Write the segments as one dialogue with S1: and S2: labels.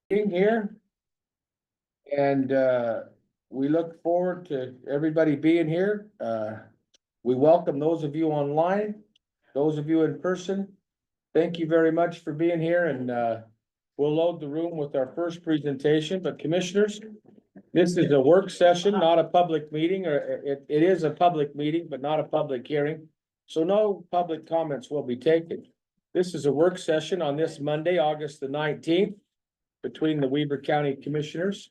S1: being here. And we look forward to everybody being here. We welcome those of you online, those of you in person. Thank you very much for being here, and we'll load the room with our first presentation. But commissioners, this is a work session, not a public meeting, or it is a public meeting, but not a public hearing. So no public comments will be taken. This is a work session on this Monday, August the 19th, between the Weber County Commissioners.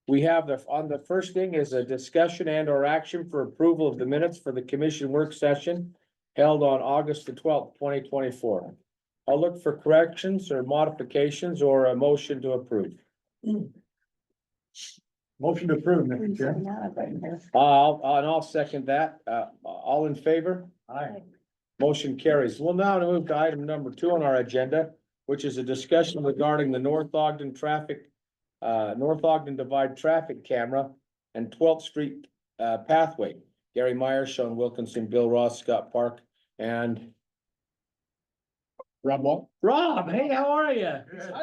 S1: We have on the first thing is a discussion and or action for approval of the minutes for the commission work session held on August the 12th, 2024. I'll look for corrections or modifications or a motion to approve.
S2: Motion to approve, Mr. Chair.
S1: I'll second that. All in favor?
S2: Aye.
S1: Motion carries. We'll now move to item number 2 on our agenda, which is a discussion regarding the North Ogden Divide traffic camera and 12th Street pathway. Gary Myers, Sean Wilkinson, Bill Ross, Scott Park, and
S2: Rob Wall.
S1: Rob. Hey, how are you?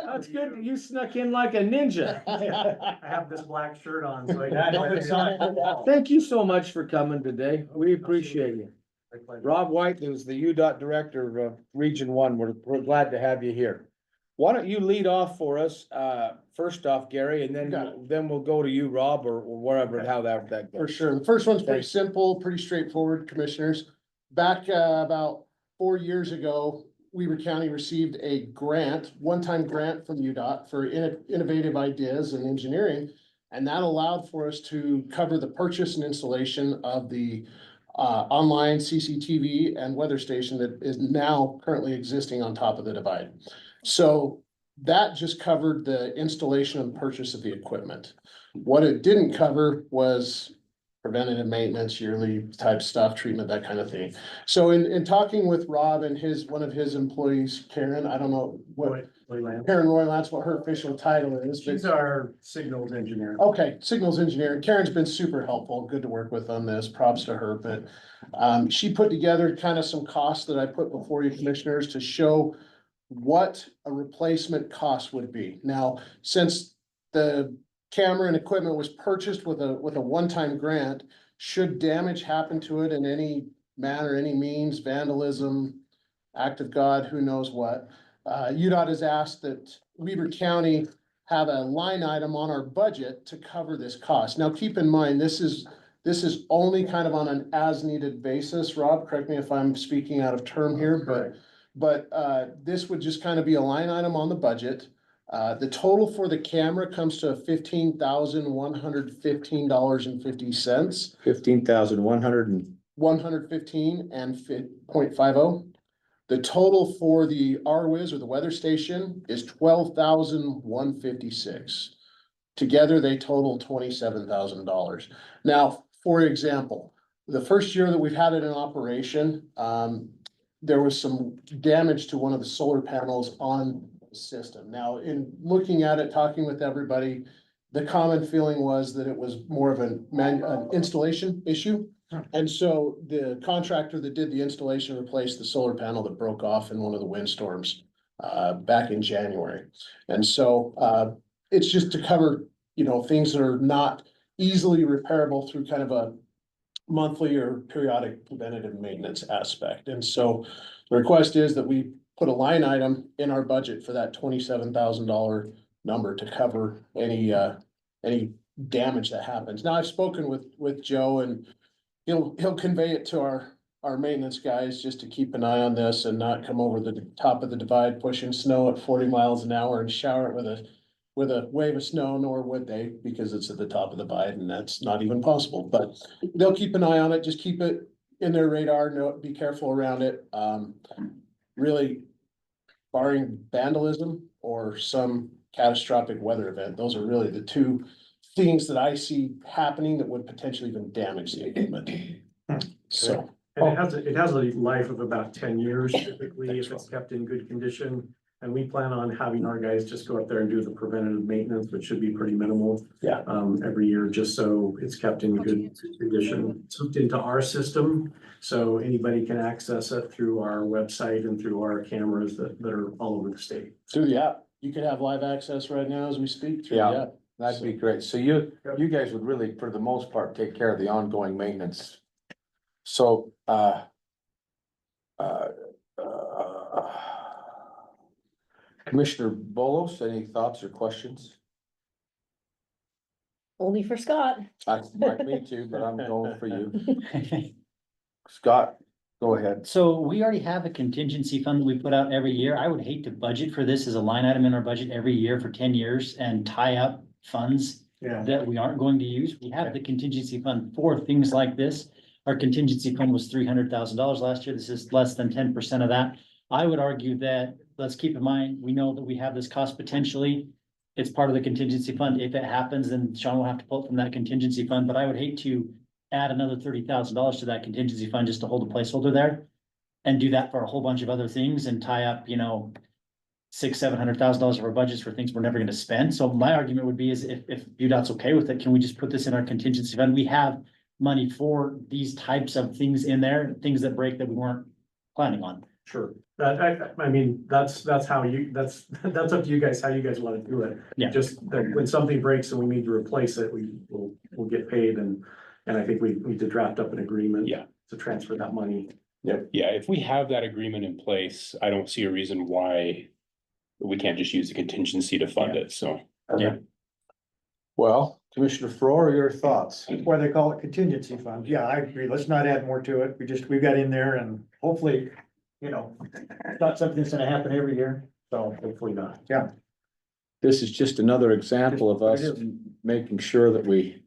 S1: That's good. You snuck in like a ninja.
S3: I have this black shirt on, so I.
S1: Thank you so much for coming today. We appreciate you. Rob White, who's the UDOT Director of Region 1. We're glad to have you here. Why don't you lead off for us, first off, Gary, and then we'll go to you, Rob, or wherever, how that goes.
S2: For sure. The first one's pretty
S1: Thanks.
S2: simple, pretty straightforward, commissioners. Back about 4 years ago, Weber County received a grant, one-time grant from UDOT for innovative ideas in engineering. And that allowed for us to cover the purchase and installation of the online CCTV and weather station that is now currently existing on top of the divide. So that just covered the installation and purchase of the equipment. What it didn't cover was preventative maintenance, yearly type stuff, treatment, that kind of thing. So in talking with Rob and one of his employees, Karen, I don't know what, Karen Roylance, what her official title is.
S3: She's our signals engineer.
S2: Okay, signals engineer. Karen's been super helpful, good to work with on this, props to her, but she put together kind of some costs that I put before you commissioners to show what a replacement cost would be. Now, since the camera and equipment was purchased with a one-time grant, should damage happen to it in any manner, any means, vandalism, act of God, who knows what, UDOT has asked that Weber County have a line item on our budget to cover this cost. Now, keep in mind, this is only kind of on an as-needed basis. Rob, correct me if I'm speaking out of term here, but this would just kind of be a line item on the budget. The total for the camera comes to $15,115.50.
S1: 15,100
S2: 115 and 0.50. The total for the RWIS or the weather station is $12,156. Together, they total $27,000. Now, for example, the first year that we've had it in operation, there was some damage to one of the solar panels on the system. Now, in looking at it, talking with everybody, the common feeling was that it was more of an installation issue. And so the contractor that did the installation replaced the solar panel that broke off in one of the windstorms back in January. And so it's just to cover, things that are not easily repairable through kind of a monthly or periodic preventative maintenance aspect. And so the request is that we put a line item in our budget for that $27,000 number to cover any damage that happens. Now, I've spoken with Joe, and he'll convey it to our maintenance guys just to keep an eye on this and not come over the top of the divide pushing snow at 40 miles an hour and shower it with a wave of snow, nor would they, because it's at the top of the divide and that's not even possible. But they'll keep an eye on it, just keep it in their radar, be careful around it. Really, barring vandalism or some catastrophic weather event, those are really the two things that I see happening that would potentially even damage the equipment. So.
S3: And it has a life of about 10 years typically if it's kept in good condition. And we plan on having our guys just go up there and do the preventative maintenance, which should be pretty minimal.
S2: Yeah.
S3: Every year, just so it's kept in good condition. It's hooked into our system, so anybody can access it through our website and through our cameras that are all over the state.
S2: Through the app. You could have live access right now as we speak through
S1: Yeah.
S2: the app.
S1: That'd be great. So you guys would really, for the most part, take care of the ongoing maintenance. So, uh, Commissioner Bolos, any thoughts or questions?
S4: Only for Scott.
S1: Like me too, but I'm going for you. Scott, go ahead.
S5: So we already have a contingency fund that we put out every year. I would hate to budget for this as a line item in our budget every year for 10 years and tie up funds
S3: Yeah.
S5: that we aren't going to use. We have the contingency fund for things like this. Our contingency fund was $300,000 last year. This is less than 10% of that. I would argue that, let's keep in mind, we know that we have this cost potentially. It's part of the contingency fund. If it happens, then Sean will have to pull it from that contingency fund, but I would hate to add another $30,000 to that contingency fund just to hold a placeholder there. And do that for a whole bunch of other things and tie up, $600,000-700,000 of our budgets for things we're never gonna spend. So my argument would be is if UDOT's okay with it, can we just put this in our contingency fund? We have money for these types of things in there, things that break that we weren't planning on.
S3: Sure, I mean, that's how that's up to you guys, how you guys wanna do it.
S5: Yeah.
S3: Just that when something breaks and we need to replace it, we'll get paid and I think we need to draft up an agreement.
S6: Yeah.
S3: To transfer that money.
S6: Yeah, if we have that agreement in place, I don't see a reason why we can't just use the contingency to fund it, so.
S5: Yeah.
S1: Well, Commissioner Farrar, your thoughts?
S7: That's why they call it contingency fund. Yeah, I agree. Let's not add more to it. We've got in there and hopefully, it's not something that's gonna happen every year. So
S3: Hopefully not.
S1: This is just another example of us
S7: It is.
S1: making sure that we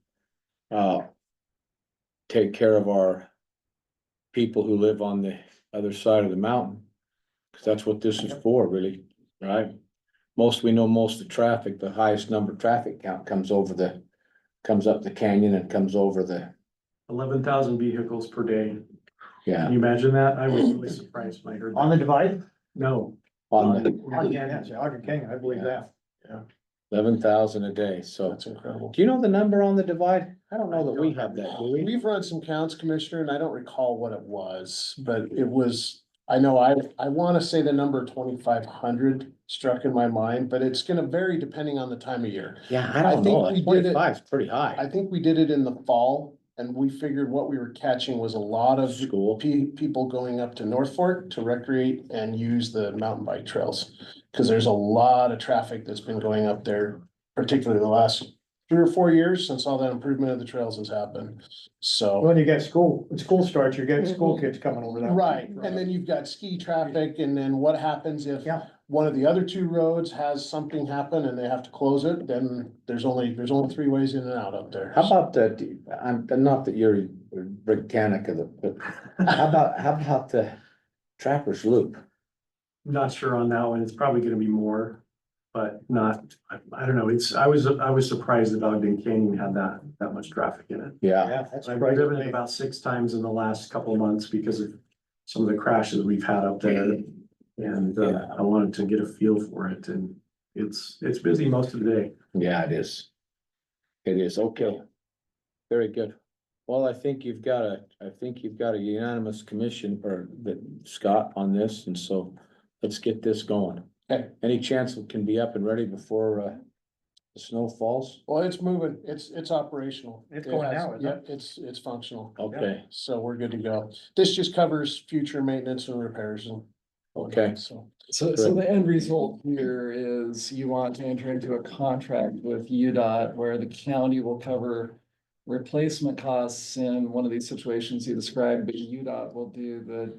S1: take care of our people who live on the other side of the mountain. Cause that's what this is for, really, right? Most of the traffic, the highest number of traffic count comes up the canyon and comes over the,
S3: 11,000 vehicles per day.
S1: yeah,
S3: Can you imagine that? I was really surprised when I heard
S7: on
S3: that.
S7: the divide,
S3: No.
S1: on the
S7: Ogden Canyon, I believe that.
S1: 11,000 a day, so.
S2: That's incredible.
S1: Do you know the number on the divide? I don't know that we have that, do we?
S2: We've run some counts, Commissioner, and I don't recall what it was, but it was, I know I wanna say the number 2,500 struck in my mind, but it's gonna vary depending on the time of year.
S1: Yeah,
S2: I don't know.
S1: Like
S2: We did it-
S1: 25 is pretty
S2: I
S1: high.
S2: think we did it in the fall, and we figured what we were catching was a lot of
S1: School.
S2: people going up to North Fork to recreate and use the mountain bike trails. Cause there's a lot of traffic that's been going up there, particularly the last 3 or 4 years since all that improvement of the trails has happened. So,
S7: When you get when school starts, you get school kids coming over that.
S2: right, and then you've got ski traffic, and then what happens if
S7: Yeah.
S2: one of the other 2 roads has something happen and they have to close it, then there's only 3 ways in and out up there.
S1: How about the, I'm, not that you're a mechanic of the, but how about the Trappers Loop?
S3: Not sure on that one. It's probably gonna be more, but not, I don't know. I was surprised that Ogden Canyon had that much traffic in it.
S1: Yeah,
S7: Yeah, that's
S3: I've driven it
S7: surprising.
S3: about 6 times in the last couple of months because of some of the crashes we've had up there. And I wanted to get a feel for it and it's busy most of the day.
S1: yeah, it is. It is, okay. Very good. Well, I think you've got a unanimous commission or that Scott on this, and so let's get this going.
S2: Okay.
S1: Any chance it can be up and ready before the snow falls?
S2: Well, it's moving, it's operational.
S7: It's going
S2: It has-
S7: now, isn't
S2: Yeah, it's functional.
S1: Okay,
S2: So we're good to go. This just covers future maintenance and repairs and.
S1: okay,
S2: So,
S8: So the end result here is you want to enter into a contract with UDOT where the county will cover replacement costs in one of these situations you described, but UDOT will do the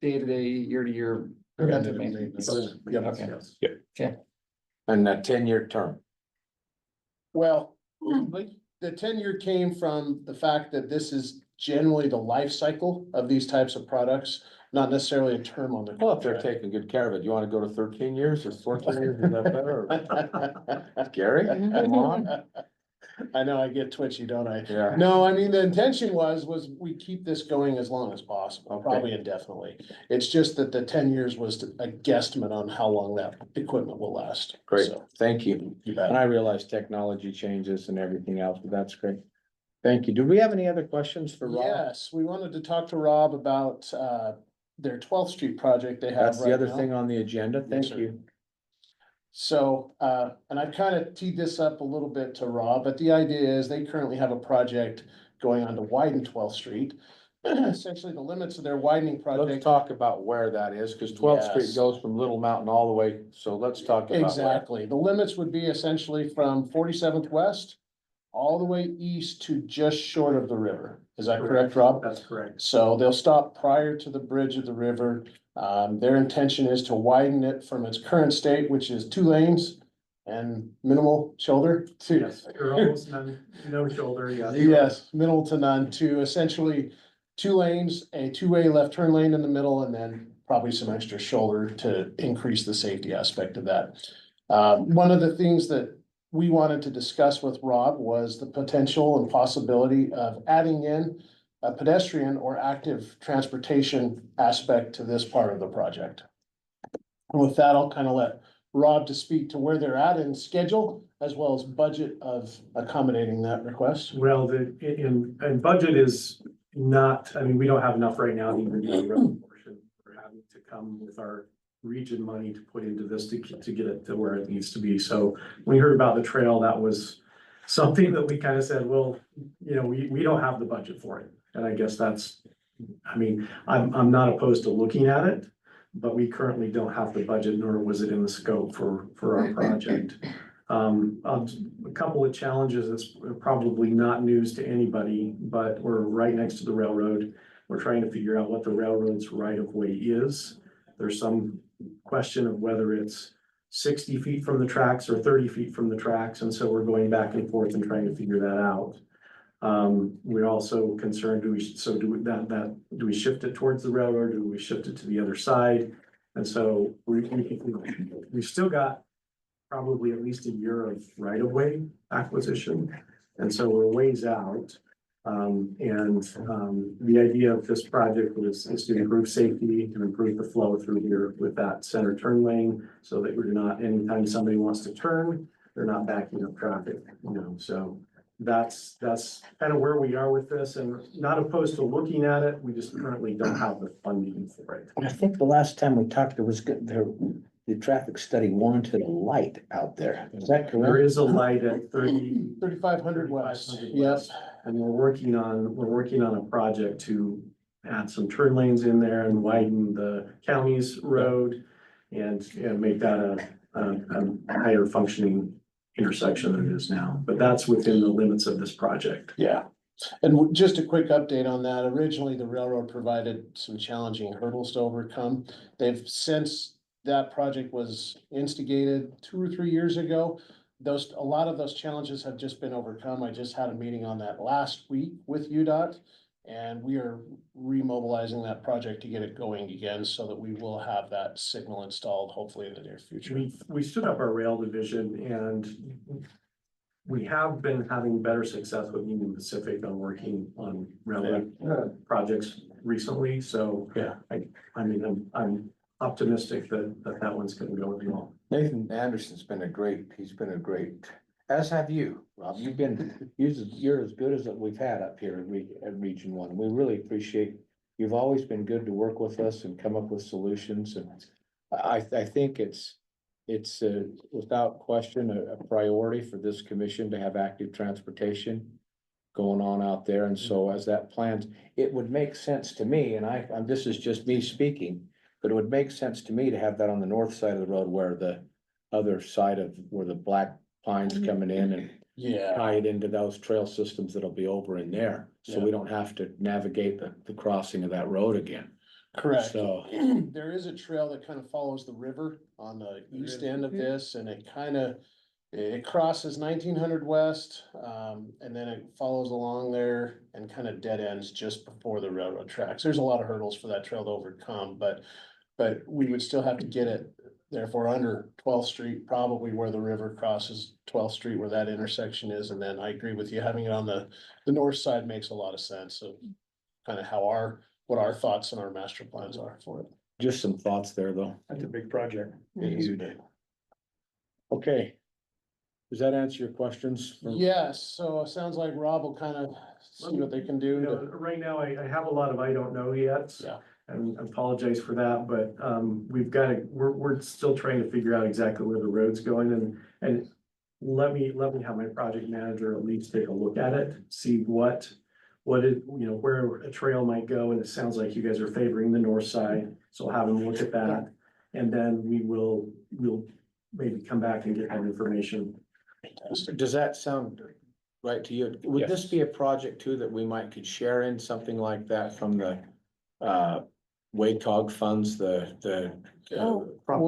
S8: day-to-day, year-to-year preventive maintenance.
S2: Yep.
S8: Okay.
S3: Yes.
S1: and a 10-year term.
S2: well, the 10-year came from the fact that this is generally the life cycle of these types of products, not necessarily a term on the.
S1: Well, if they're taking good care of it, you wanna go to 13 years or 14 years, is that better? or- Gary, come on.
S2: I know I get twitchy, don't I?
S1: Yeah.
S2: No, I mean, the intention was we keep this going as long as possible,
S1: Okay.
S2: probably indefinitely. It's just that the 10 years was a guesstimate on how long that equipment will last.
S1: Great,
S2: So,
S1: thank you.
S2: you bet.
S1: And I realize technology changes and everything else, but that's great. Thank you. Do we have any other questions for Rob?
S2: Yes, we wanted to talk to Rob about their 12th Street project they have
S1: That's the
S2: right
S1: other
S2: now.
S1: thing on the agenda. Thank
S2: sir.
S1: you.
S2: So, and I kind of teed this up a little bit to Rob, but the idea is they currently have a project going on to widen 12th Street. Essentially, the limits of their widening
S1: Let's
S2: project.
S1: talk about where that is, because 12th Street
S2: Yes.
S1: goes from Little Mountain all the way, so let's talk about where.
S2: Exactly. The limits would be essentially from 47th West all the way east to just short of the river. Is that correct, Rob?
S3: That's correct.
S2: So they'll stop prior to the bridge of the river. Their intention is to widen it from its current state, which is 2 lanes and minimal shoulder to.
S3: Yes, or almost none, no shoulder, yeah.
S2: Yes, minimal to none, to essentially 2 lanes, a 2-way left turn lane in the middle, and then probably some extra shoulder to increase the safety aspect of that. One of the things that we wanted to discuss with Rob was the potential and possibility of adding in a pedestrian or active transportation aspect to this part of the project. And with that, I'll kind of let Rob to speak to where they're at in schedule as well as budget of accommodating that request.
S3: Well, and budget is not, I mean, we don't have enough right now to even do the road portion. We're having to come with our region money to put into this to get it to where it needs to be. So when we heard about the trail, that was something that we kind of said, well, you know, we don't have the budget for it. And I guess that's, I mean, I'm not opposed to looking at it, but we currently don't have the budget, nor was it in the scope for our project. A couple of challenges that's probably not news to anybody, but we're right next to the railroad. We're trying to figure out what the railroad's right of way is. There's some question of whether it's 60 feet from the tracks or 30 feet from the tracks, and so we're going back and forth and trying to figure that out. We're also concerned, do we shift it towards the railroad, do we shift it to the other side? And so we still got probably at least a year of right-of-way acquisition, and so we're ways out. The idea of this project is to improve safety, to improve the flow through here with that center turn lane, so that we're not, anytime somebody wants to turn, they're not backing up traffic, you know, so that's kind of where we are with this, and not opposed to looking at it, we just currently don't have the funding for it.
S4: I think the last time we talked, there was the traffic study wanted a light out there. Is that
S3: There
S4: correct?
S3: is a light at
S2: 3,500 west.
S3: 3,500
S2: Yep.
S3: west. And we're working on a project to add some turn lanes in there and widen the county's road and make that a higher functioning intersection than it is now. But that's within the limits of this project.
S2: Yeah, and just a quick update on that. Originally, the railroad provided some challenging hurdles to overcome. They've since that project was instigated 2 or 3 years ago. A lot of those challenges have just been overcome. I just had a meeting on that last week with UDOT. And we are remobilizing that project to get it going again so that we will have that signal installed hopefully in the near future.
S3: We stood up our rail division, and we have been having better success with Union Pacific on working on railroad projects recently. So
S2: Yeah.
S3: I'm optimistic that one's gonna go as well.
S1: Nathan Anderson's been he's been a great, as have you, Rob. You're as good as we've had up here at Region 1. We really appreciate, you've always been good to work with us and come up with solutions, and I think it's without question a priority for this commission to have active transportation going on out there, and so as that plans, it would make sense to me, and this is just me speaking, but it would make sense to me to have that on the north side of the road where the other side of where the black pines coming in and
S2: Yeah,
S1: tie it into those trail systems that'll be over in there. So we don't have to navigate the crossing of that road again.
S2: correct.
S1: So,
S2: There is a trail that kind of follows the river on the east end of this, and it crosses 1900 west, and then it follows along there and kind of dead ends just before the railroad tracks. There's a lot of hurdles for that trail to overcome, but we would still have to get it, therefore, under 12th Street, probably where the river crosses 12th Street, where that intersection is, and then I agree with you, having it on the north side makes a lot of sense, so kind of what our thoughts and our master plans are for it.
S1: just some thoughts there, though.
S7: That's a big project.
S1: Okay. Does that answer your questions?
S2: Yes, so it sounds like Rob will kind of see what they can
S3: You
S2: do
S3: know,
S2: to,
S3: right now, I have a lot of I don't know yet.
S2: Yeah.
S3: and I apologize for that, but, we've got to, we're still trying to figure out exactly where the road's going and let me have my project manager at least take a look at it, see what it, you know, where a trail might go, and it sounds like you guys are favoring the north side, so I'll have him look at that. And then we'll maybe come back and get that information.
S1: Does that sound right to you? Would this
S6: Yes.
S1: be a project too that we might could share in something like that from the WACOG funds, the
S2: Well,
S1: Prop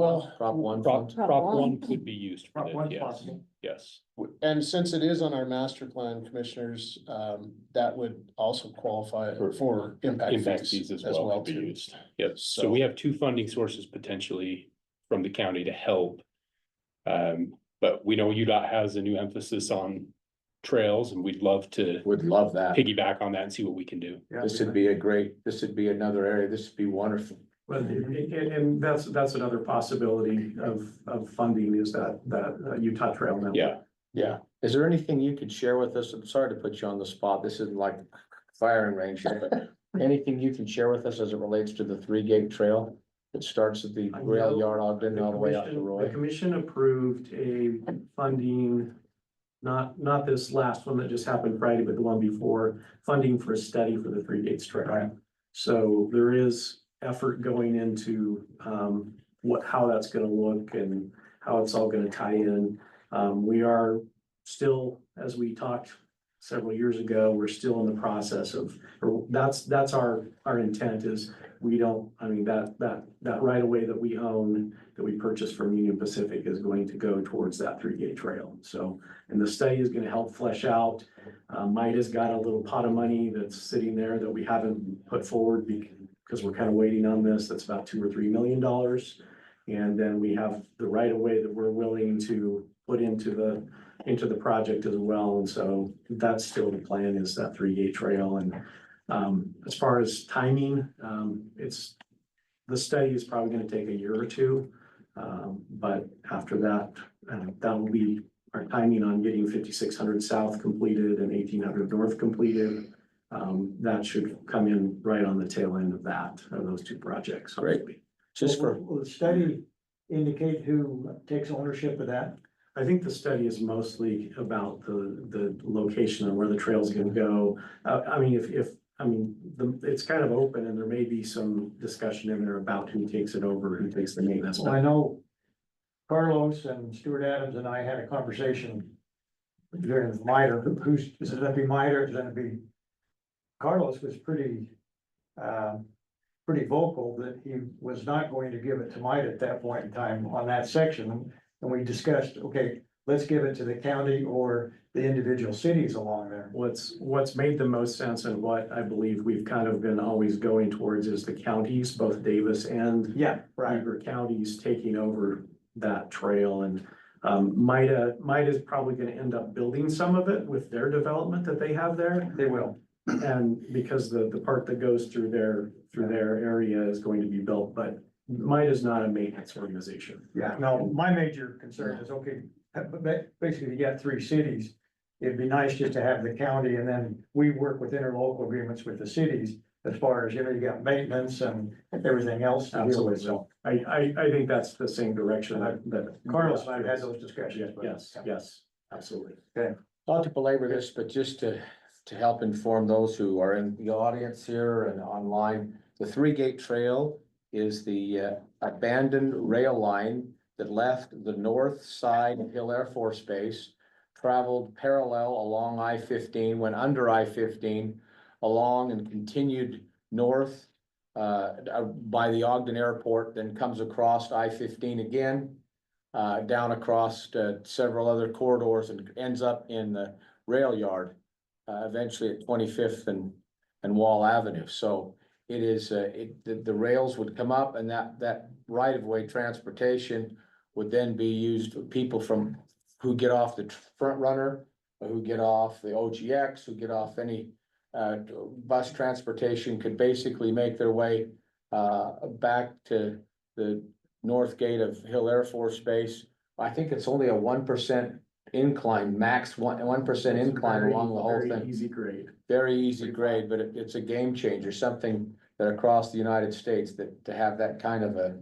S1: one
S6: Prop,
S1: funds?
S6: Prop one could be used for
S7: Prop
S6: this,
S7: one's
S6: yes,
S7: possible.
S6: yes.
S2: and since it is on our master plan, commissioners, that would also qualify for impact
S6: Impact
S2: fees
S6: fees as well could be
S2: too.
S6: used. Yep, so
S2: So-
S6: we have two funding sources potentially from the county to help. But we know UDOT has a new emphasis on trails and we'd love to
S1: Would love that.
S6: piggyback on that and see what we can do.
S3: Yeah.
S1: This would be another area. This would be wonderful.
S3: But, and that's another possibility of funding is that Utah Trail network.
S6: Yeah.
S1: Yeah. Is there anything you could share with us? I'm sorry to put you on the spot. This isn't like firing range here, but anything you can share with us as it relates to the 3-gate trail? It starts at the rail yard Ogden all the way out to
S3: The
S1: Roy.
S3: commission approved a funding, not this last one that just happened Friday, but the one before, funding for a study for the 3-gate trail. So there is effort going into how that's gonna look and how it's all gonna tie in. We are still, as we talked several years ago, we're still in the process of, or that's our intent is we don't, I mean, that right of way that we own, that we purchased from Union Pacific is going to go towards that 3-gate trail. So, and the study is gonna help flesh out. Mida's got a little pot of money that's sitting there that we haven't put forward because we're kind of waiting on this. That's about $2 or $3 million. And then we have the right of way that we're willing to put into the project as well. And so that's still the plan, is that 3-gate trail. And as far as timing, the study is probably gonna take a year or two. But after that, that will be our timing on getting 5600 South completed and 1800 North completed. That should come in right on the tail end of those two projects.
S1: Great. Just for,
S7: Will the study indicate who takes ownership of that?
S3: I think the study is mostly about the location and where the trail's gonna go. I mean, it's kind of open and there may be some discussion in there about who takes it over, who takes the maintenance.
S7: Well, I know Carlos and Stuart Adams and I had a conversation during the MITRE, is it gonna be MITRE, is it gonna be? Carlos was pretty vocal that he was not going to give it to MITRE at that point in time on that section. And we discussed, okay, let's give it to the county or the individual cities along there.
S3: What's made the most sense and what I believe we've kind of been always going towards is the counties, both Davis and
S7: Yeah, right.
S3: Beaver counties taking over that trail. And Mida's probably gonna end up building some of it with their development that they have there.
S7: They will.
S3: And because the part that goes through their area is going to be built, but Mida's not a maintenance organization.
S7: Yeah, no, my major concern is, okay, basically you got 3 cities. It'd be nice just to have the county and then we work with interlocal agreements with the cities as far as, you got maintenance and everything else to deal with. So
S3: I think that's the same direction that.
S7: Carlos and I had those discussions. but-
S3: Yes, absolutely.
S1: not to belabor this, but just to help inform those who are in the audience here and online, the 3-gate trail is the abandoned rail line that left the north side of Hill Air Force Base, traveled parallel along I-15, went under I-15, along and continued north by the Ogden Airport, then comes across I-15 again, down across several other corridors and ends up in the rail yard, eventually at 25th and Wall Avenue. So it is, the rails would come up and that right-of-way transportation would then be used, people who get off the front runner, who get off the OGX, who get off any bus transportation could basically make their way back to the north gate of Hill Air Force Base. I think it's only a 1% incline, max 1% incline along the whole
S3: Very
S1: thing.
S3: easy grade.
S1: Very easy grade, but it's a game changer, something that across the United States, that to have that kind of a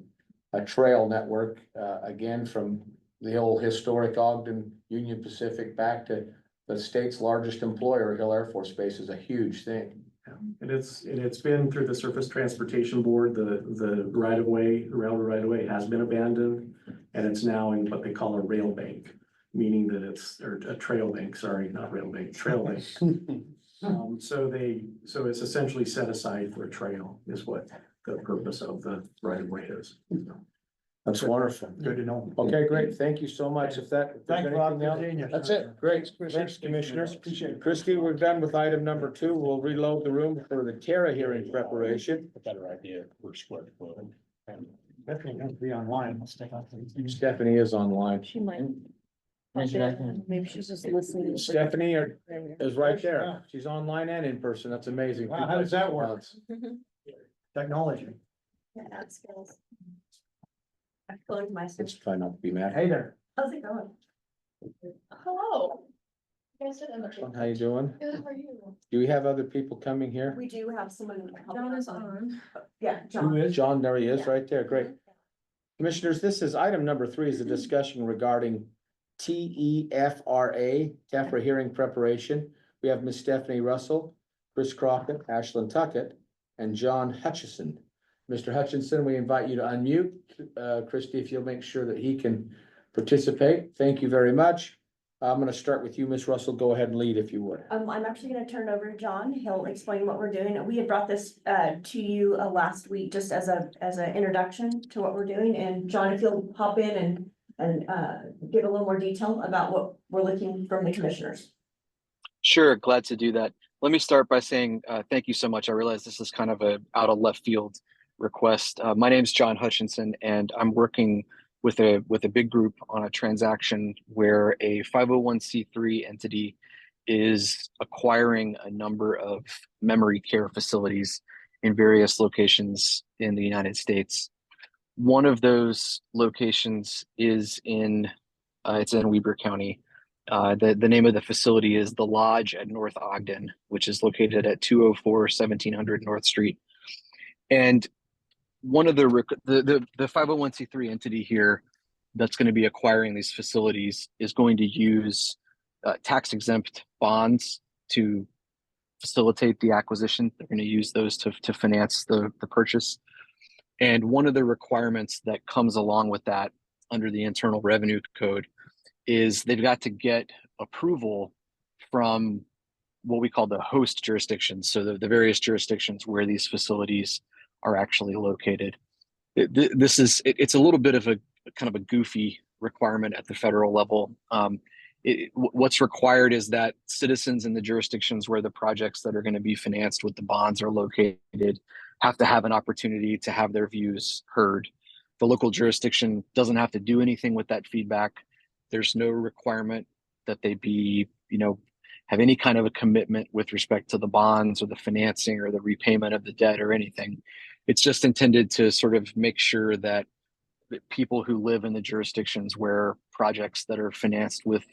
S1: trail network, again, from the old historic Ogden Union Pacific back to the state's largest employer, Hill Air Force Base, is a huge thing.
S3: And it's been through the Surface Transportation Board, the right of way, railroad right of way has been abandoned. And it's now in what they call a rail bank, meaning that it's, or a trail bank, sorry, not rail bank, trail bank. So it's essentially set aside for a trail is what the purpose of the right of way is.
S1: That's wonderful.
S7: Good to know.
S1: Okay, great. Thank you so much. If there's
S7: Thanks, Rob.
S1: anything else-
S7: Good seeing you.
S1: That's it. Great. Thanks, commissioners.
S7: Appreciate it.
S1: Christie, we're done with item number 2. We'll reload the room for the TEFRA hearing preparation.
S6: A better idea per square foot.
S7: Definitely going to be online.
S1: Stephanie is online.
S9: She might. Maybe she's just listening.
S1: Stephanie is right there. She's online and in person. That's amazing.
S7: Wow, how does that work? Technology.
S9: Yeah, add skills. I feel like my.
S1: Let's try not to be mad.
S7: Hey there.
S9: How's it going? Hello. You guys did it.
S1: How you doing?
S9: Good, how are you?
S1: Do we have other people coming here?
S9: We do have someone. John is on. Yeah,
S7: Who
S9: John.
S7: is?
S1: John, there he is,
S9: Yeah.
S1: right there. Great. Commissioners, this is item number 3 is a discussion regarding TEFRA hearing preparation. We have Miss Stephanie Russell, Chris Crockett, Ashlyn Tuckett, and John Hutchison. Mr. Hutchinson, we invite you to unmute. Christie, if you'll make sure that he can participate. Thank you very much. I'm gonna start with you, Miss Russell. Go ahead and lead if you would.
S10: I'm actually gonna turn it over to John. He'll explain what we're doing. We had brought this to you last week just as an introduction to what we're doing. And John, if you'll hop in and give a little more detail about what we're looking from the commissioners.
S11: Sure, glad to do that. Let me start by saying thank you so much. I realize this is kind of a out of left field request. My name is John Hutchinson, and I'm working with a big group on a transaction where a 501c3 entity is acquiring a number of memory care facilities in various locations in the United States. One of those locations is it's in Weber County. The name of the facility is The Lodge at North Ogden, which is located at 204 1700 North Street. And one of the 501c3 entity here that's going to be acquiring these facilities is going to use tax exempt bonds to facilitate the acquisition. They're going to use those to finance the purchase. And one of the requirements that comes along with that under the Internal Revenue Code is they've got to get approval from what we call the host jurisdictions. So the various jurisdictions where these facilities are actually located. It's a little bit of a kind of a goofy requirement at the federal level. What's required is that citizens in the jurisdictions where the projects that are going to be financed with the bonds are located have to have an opportunity to have their views heard. The local jurisdiction doesn't have to do anything with that feedback. There's no requirement that they be, have any kind of a commitment with respect to the bonds or the financing or the repayment of the debt or anything. It's just intended to sort of make sure that people who live in the jurisdictions where projects that are financed with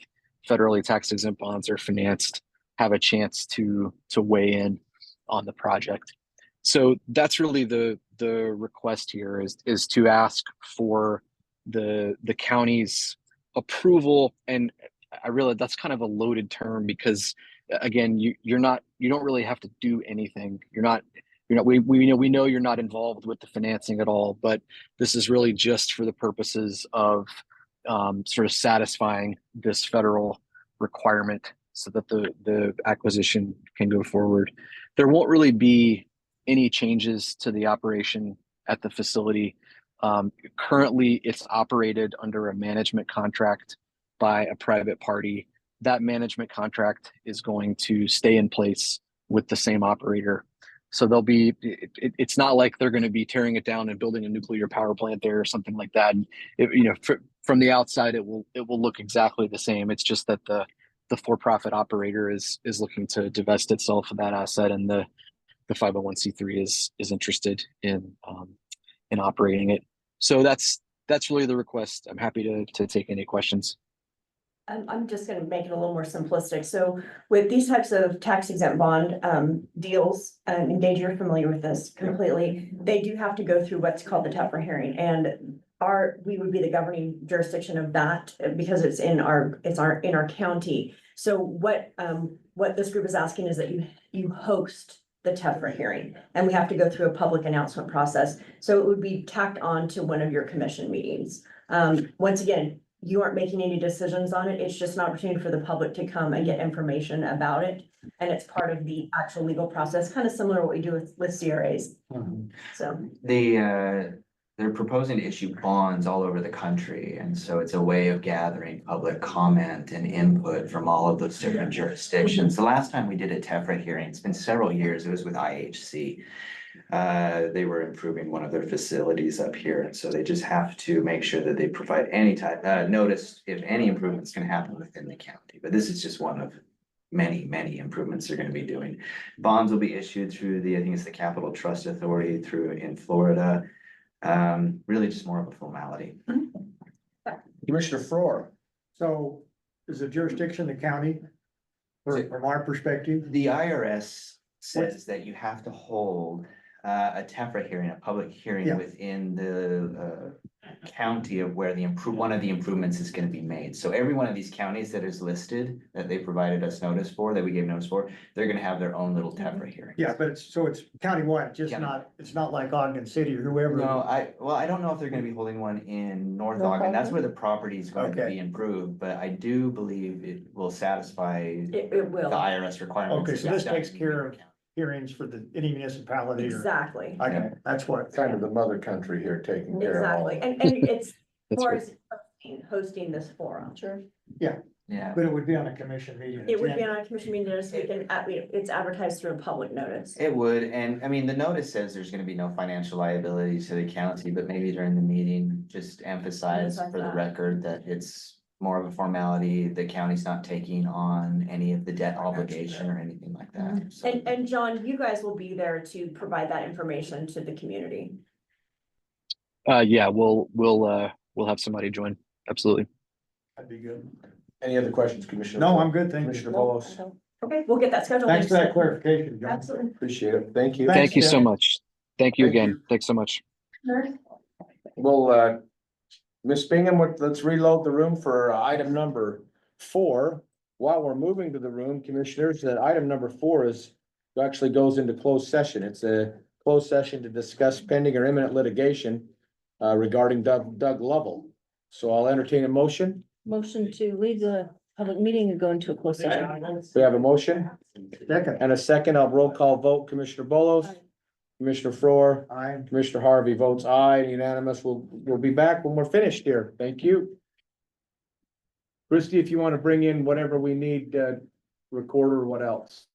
S11: federally tax exempt bonds are financed have a chance to weigh in on the project. So that's really the request here is to ask for the county's approval. And I realize that's kind of a loaded term because again, you don't really have to do anything. We know you're not involved with the financing at all, but this is really just for the purposes of sort of satisfying this federal requirement so that the acquisition can go forward. There won't really be any changes to the operation at the facility. Currently, it's operated under a management contract by a private party. That management contract is going to stay in place with the same operator. So it's not like they're going to be tearing it down and building a nuclear power plant there or something like that. From the outside, it will look exactly the same. It's just that the for-profit operator is looking to divest itself of that asset, and the 501c3 is interested in operating it. So that's really the request. I'm happy to take any questions.
S10: I'm just gonna make it a little more simplistic. So with these types of tax exempt bond deals, and Gage, you're familiar with this completely. They do have to go through what's called the TEFRA hearing, and we would be the governing jurisdiction of that because it's in our county. So what this group is asking is that you host the TEFRA hearing, and we have to go through a public announcement process. So it would be tacked on to one of your commission meetings. Once again, you aren't making any decisions on it. It's just an opportunity for the public to come and get information about it. And it's part of the actual legal process, kind of similar to what we do with CRAs. So,
S12: they're proposing to issue bonds all over the country, and so it's a way of gathering public comment and input from all of those different jurisdictions. The last time we did a TEFRA hearing, it's been several years, it was with IHC. They were improving one of their facilities up here, and so they just have to make sure that they provide any type, notice if any improvements can happen within the county. But this is just one of many improvements they're gonna be doing. Bonds will be issued through I think it's the Capital Trust Authority in Florida. Really just more of a formality.
S1: Commissioner Faur.
S7: So is the jurisdiction the county? From our perspective?
S12: The IRS says that you have to hold a TEFRA hearing, a public hearing
S7: Yeah.
S12: within the county of where one of the improvements is gonna be made. So every one of these counties that is listed, that they provided us notice for, that we gave notice for, they're gonna have their own little TEFRA hearing.
S7: Yeah, but it's countywide, just
S12: County.
S7: it's not like Ogden City or whoever.
S12: No, I don't know if they're gonna be holding one in North Ogden, that's where the property is going to
S7: Okay.
S12: be improved, but I do believe it will satisfy
S10: it
S12: the
S10: will,
S12: IRS requirements.
S7: Okay, so this
S12: Done
S7: takes
S12: in
S7: care
S12: Union
S7: of
S12: County.
S7: hearings for any municipality or,
S10: exactly,
S7: okay, that's what.
S1: Kind of the mother country here taking care of all.
S10: exactly. And it's
S11: That's
S10: more
S11: right.
S10: as hosting this forum. Sure.
S12: Yeah.
S7: But it would be on a commission meeting.
S10: It would be on a commission meeting, so it's advertised through a public notice.
S12: It would, and I mean, the notice says there's gonna be no financial liability to the county, but maybe during the meeting, just emphasize
S10: Emphasize
S12: for the
S10: that.
S12: record that it's more of a formality. The county's not taking on any of the debt obligation or anything like that. So-
S10: And John, you guys will be there to provide that information to the community.
S11: Yeah, we'll have somebody join. Absolutely.
S7: That'd be good.
S1: Any other questions, Commissioner?
S7: No, I'm good, thank you.
S1: Commissioner Bolos,
S10: Okay, we'll get that scheduled.
S7: Thanks for that clarification, John.
S10: Absolutely.
S1: appreciate it. Thank you.
S7: Thanks,
S11: Thank you so
S7: Jeff.
S11: much. Thank you
S1: Thank
S11: again.
S1: you.
S11: Thanks so much.
S1: Well, Ms. Bingham, let's reload the room for item number 4. While we're moving to the room, commissioners, that item number 4 actually goes into closed session. It's a closed session to discuss pending or imminent litigation regarding Doug Lovell. So I'll entertain a motion.
S9: Motion to leave the public meeting and go into a closed session.
S1: We have a motion
S7: Second.
S1: and a second. I'll roll call vote. Commissioner Bolos, Commissioner Faur,
S7: Aye.
S1: Commissioner Harvey votes aye, unanimous. We'll be back when we're finished here. Thank you. Christie, if you want to bring in whatever we need, recorder or what else?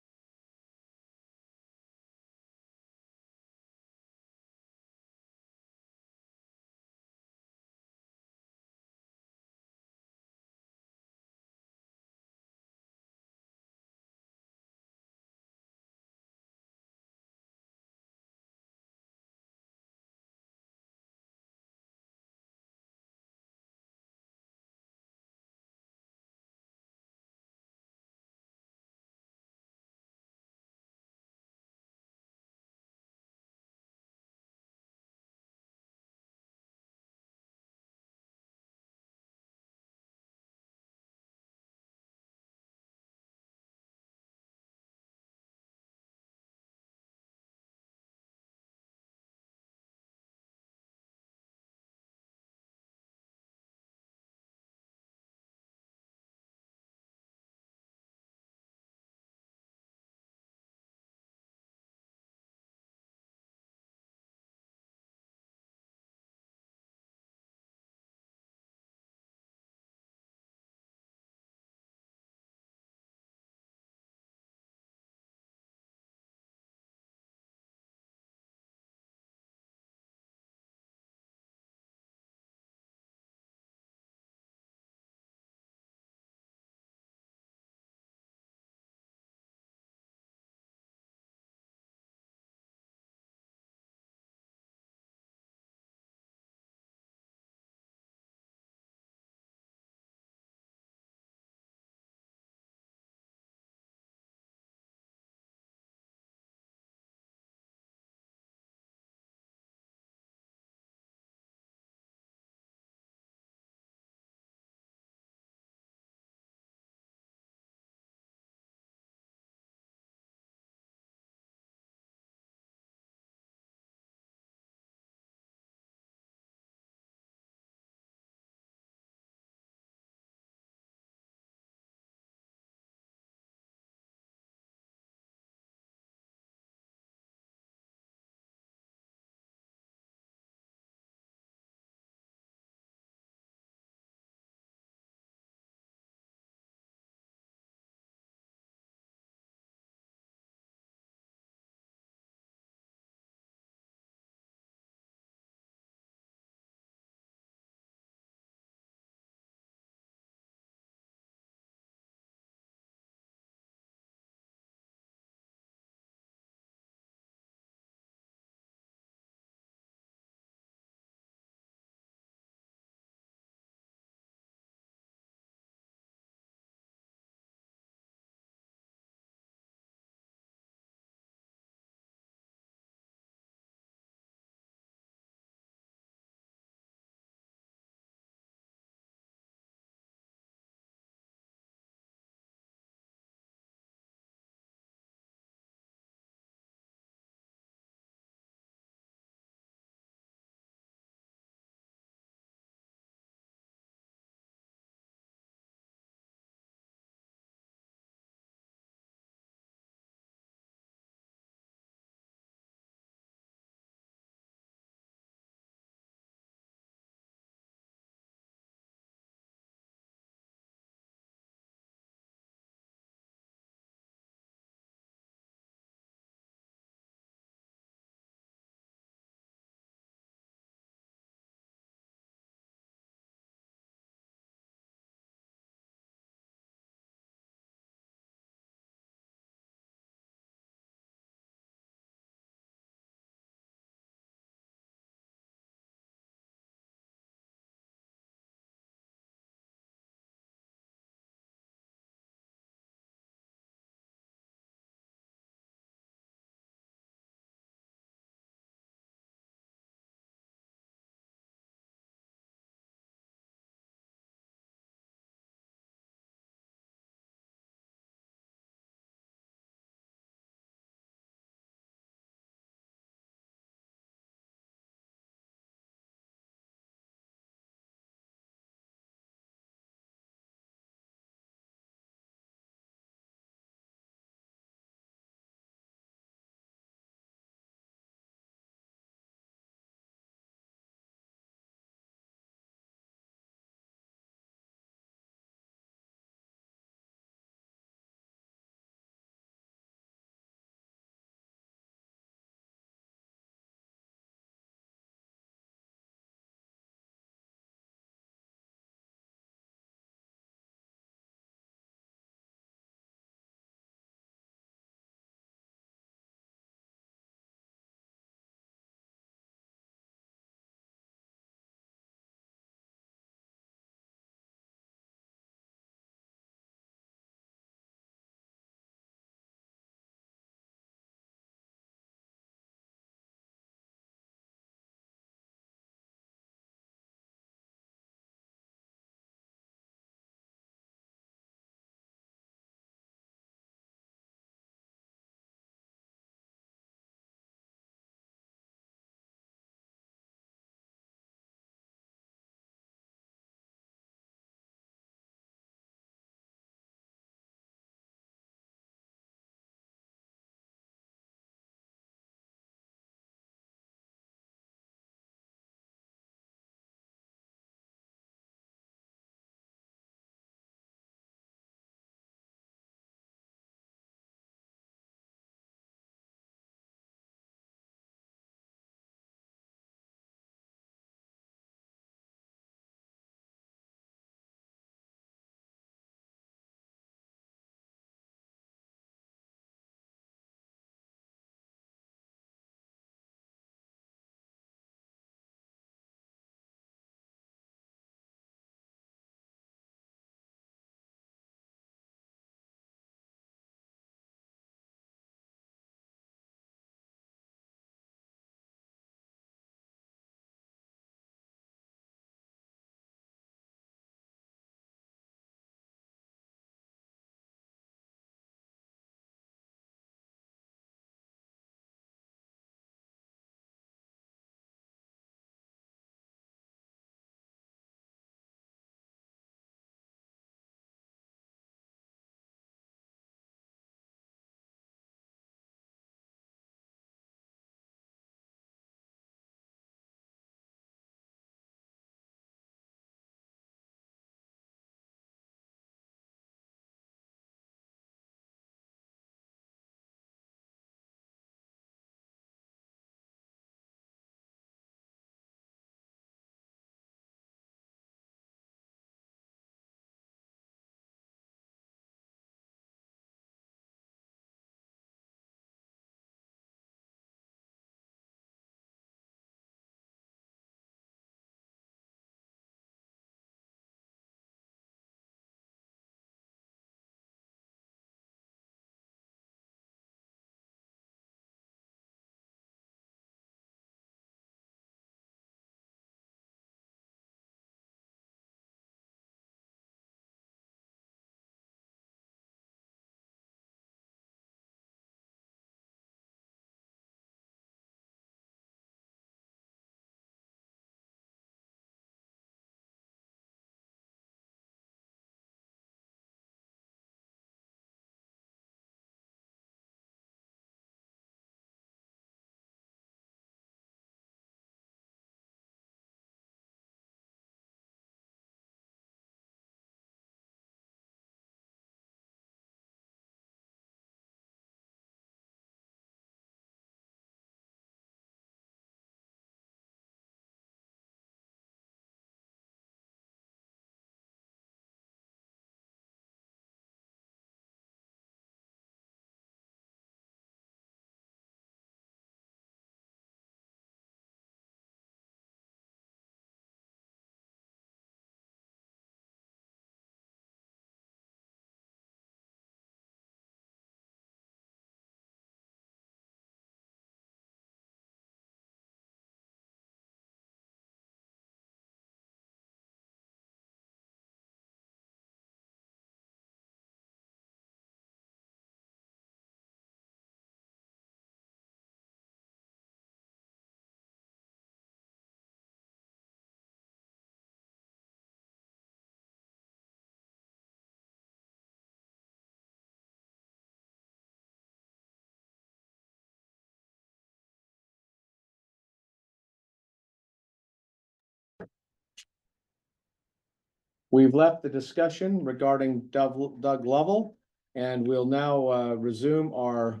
S1: We've left the discussion regarding Doug Lovell, and we'll now resume our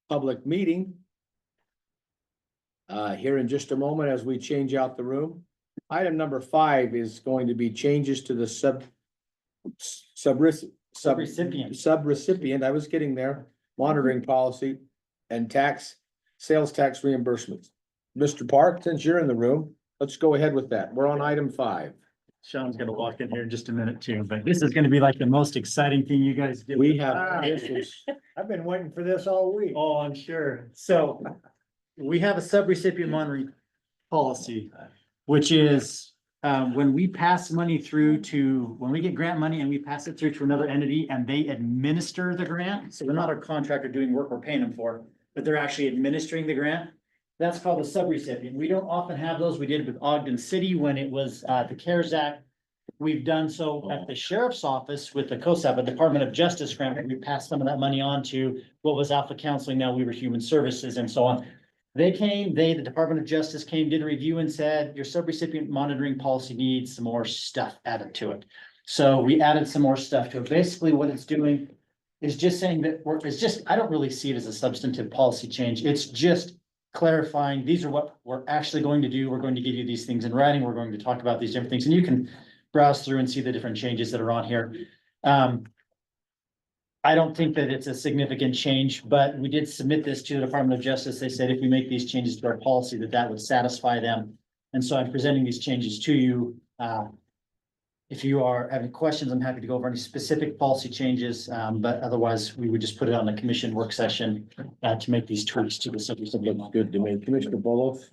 S1: public meeting. Here in just a moment as we change out the room. Item number 5 is going to be changes to the subrecipient, I was getting there, monitoring policy and sales tax reimbursements. Mr. Park, since you're in the room, let's go ahead with that. We're on item 5.
S5: Sean's gonna walk in here in just a minute too, but this is gonna be like the most exciting thing you guys do.
S1: We have, this is,
S7: I've been waiting for this all week.
S5: Oh, I'm sure. So we have a subrecipient monitoring policy, which is when we pass money through to, when we get grant money and we pass it through to another entity and they administer the grant. So they're not a contractor doing work we're paying them for, but they're actually administering the grant. That's called a subrecipient. We don't often have those. We did it with Ogden City when it was the CARES Act. We've done so at the sheriff's office with the COSAP, a Department of Justice grant. We passed some of that money on to what was Alpha Counseling, now We Were Human Services and so on. The Department of Justice came, did a review and said, your subrecipient monitoring policy needs some more stuff added to it. So we added some more stuff to it. Basically what it's doing is just saying that I don't really see it as a substantive policy change. It's just clarifying, these are what we're actually going to do. We're going to give you these things in writing. We're going to talk about these different things, and you can browse through and see the different changes that are on here. I don't think that it's a significant change, but we did submit this to the Department of Justice. They said if we make these changes to our policy, that would satisfy them. And so I'm presenting these changes to you. If you are having questions, I'm happy to go over any specific policy changes, but otherwise we would just put it on the commission work session to make these tweaks to the subject.
S1: looks good to me. Commissioner Bolos?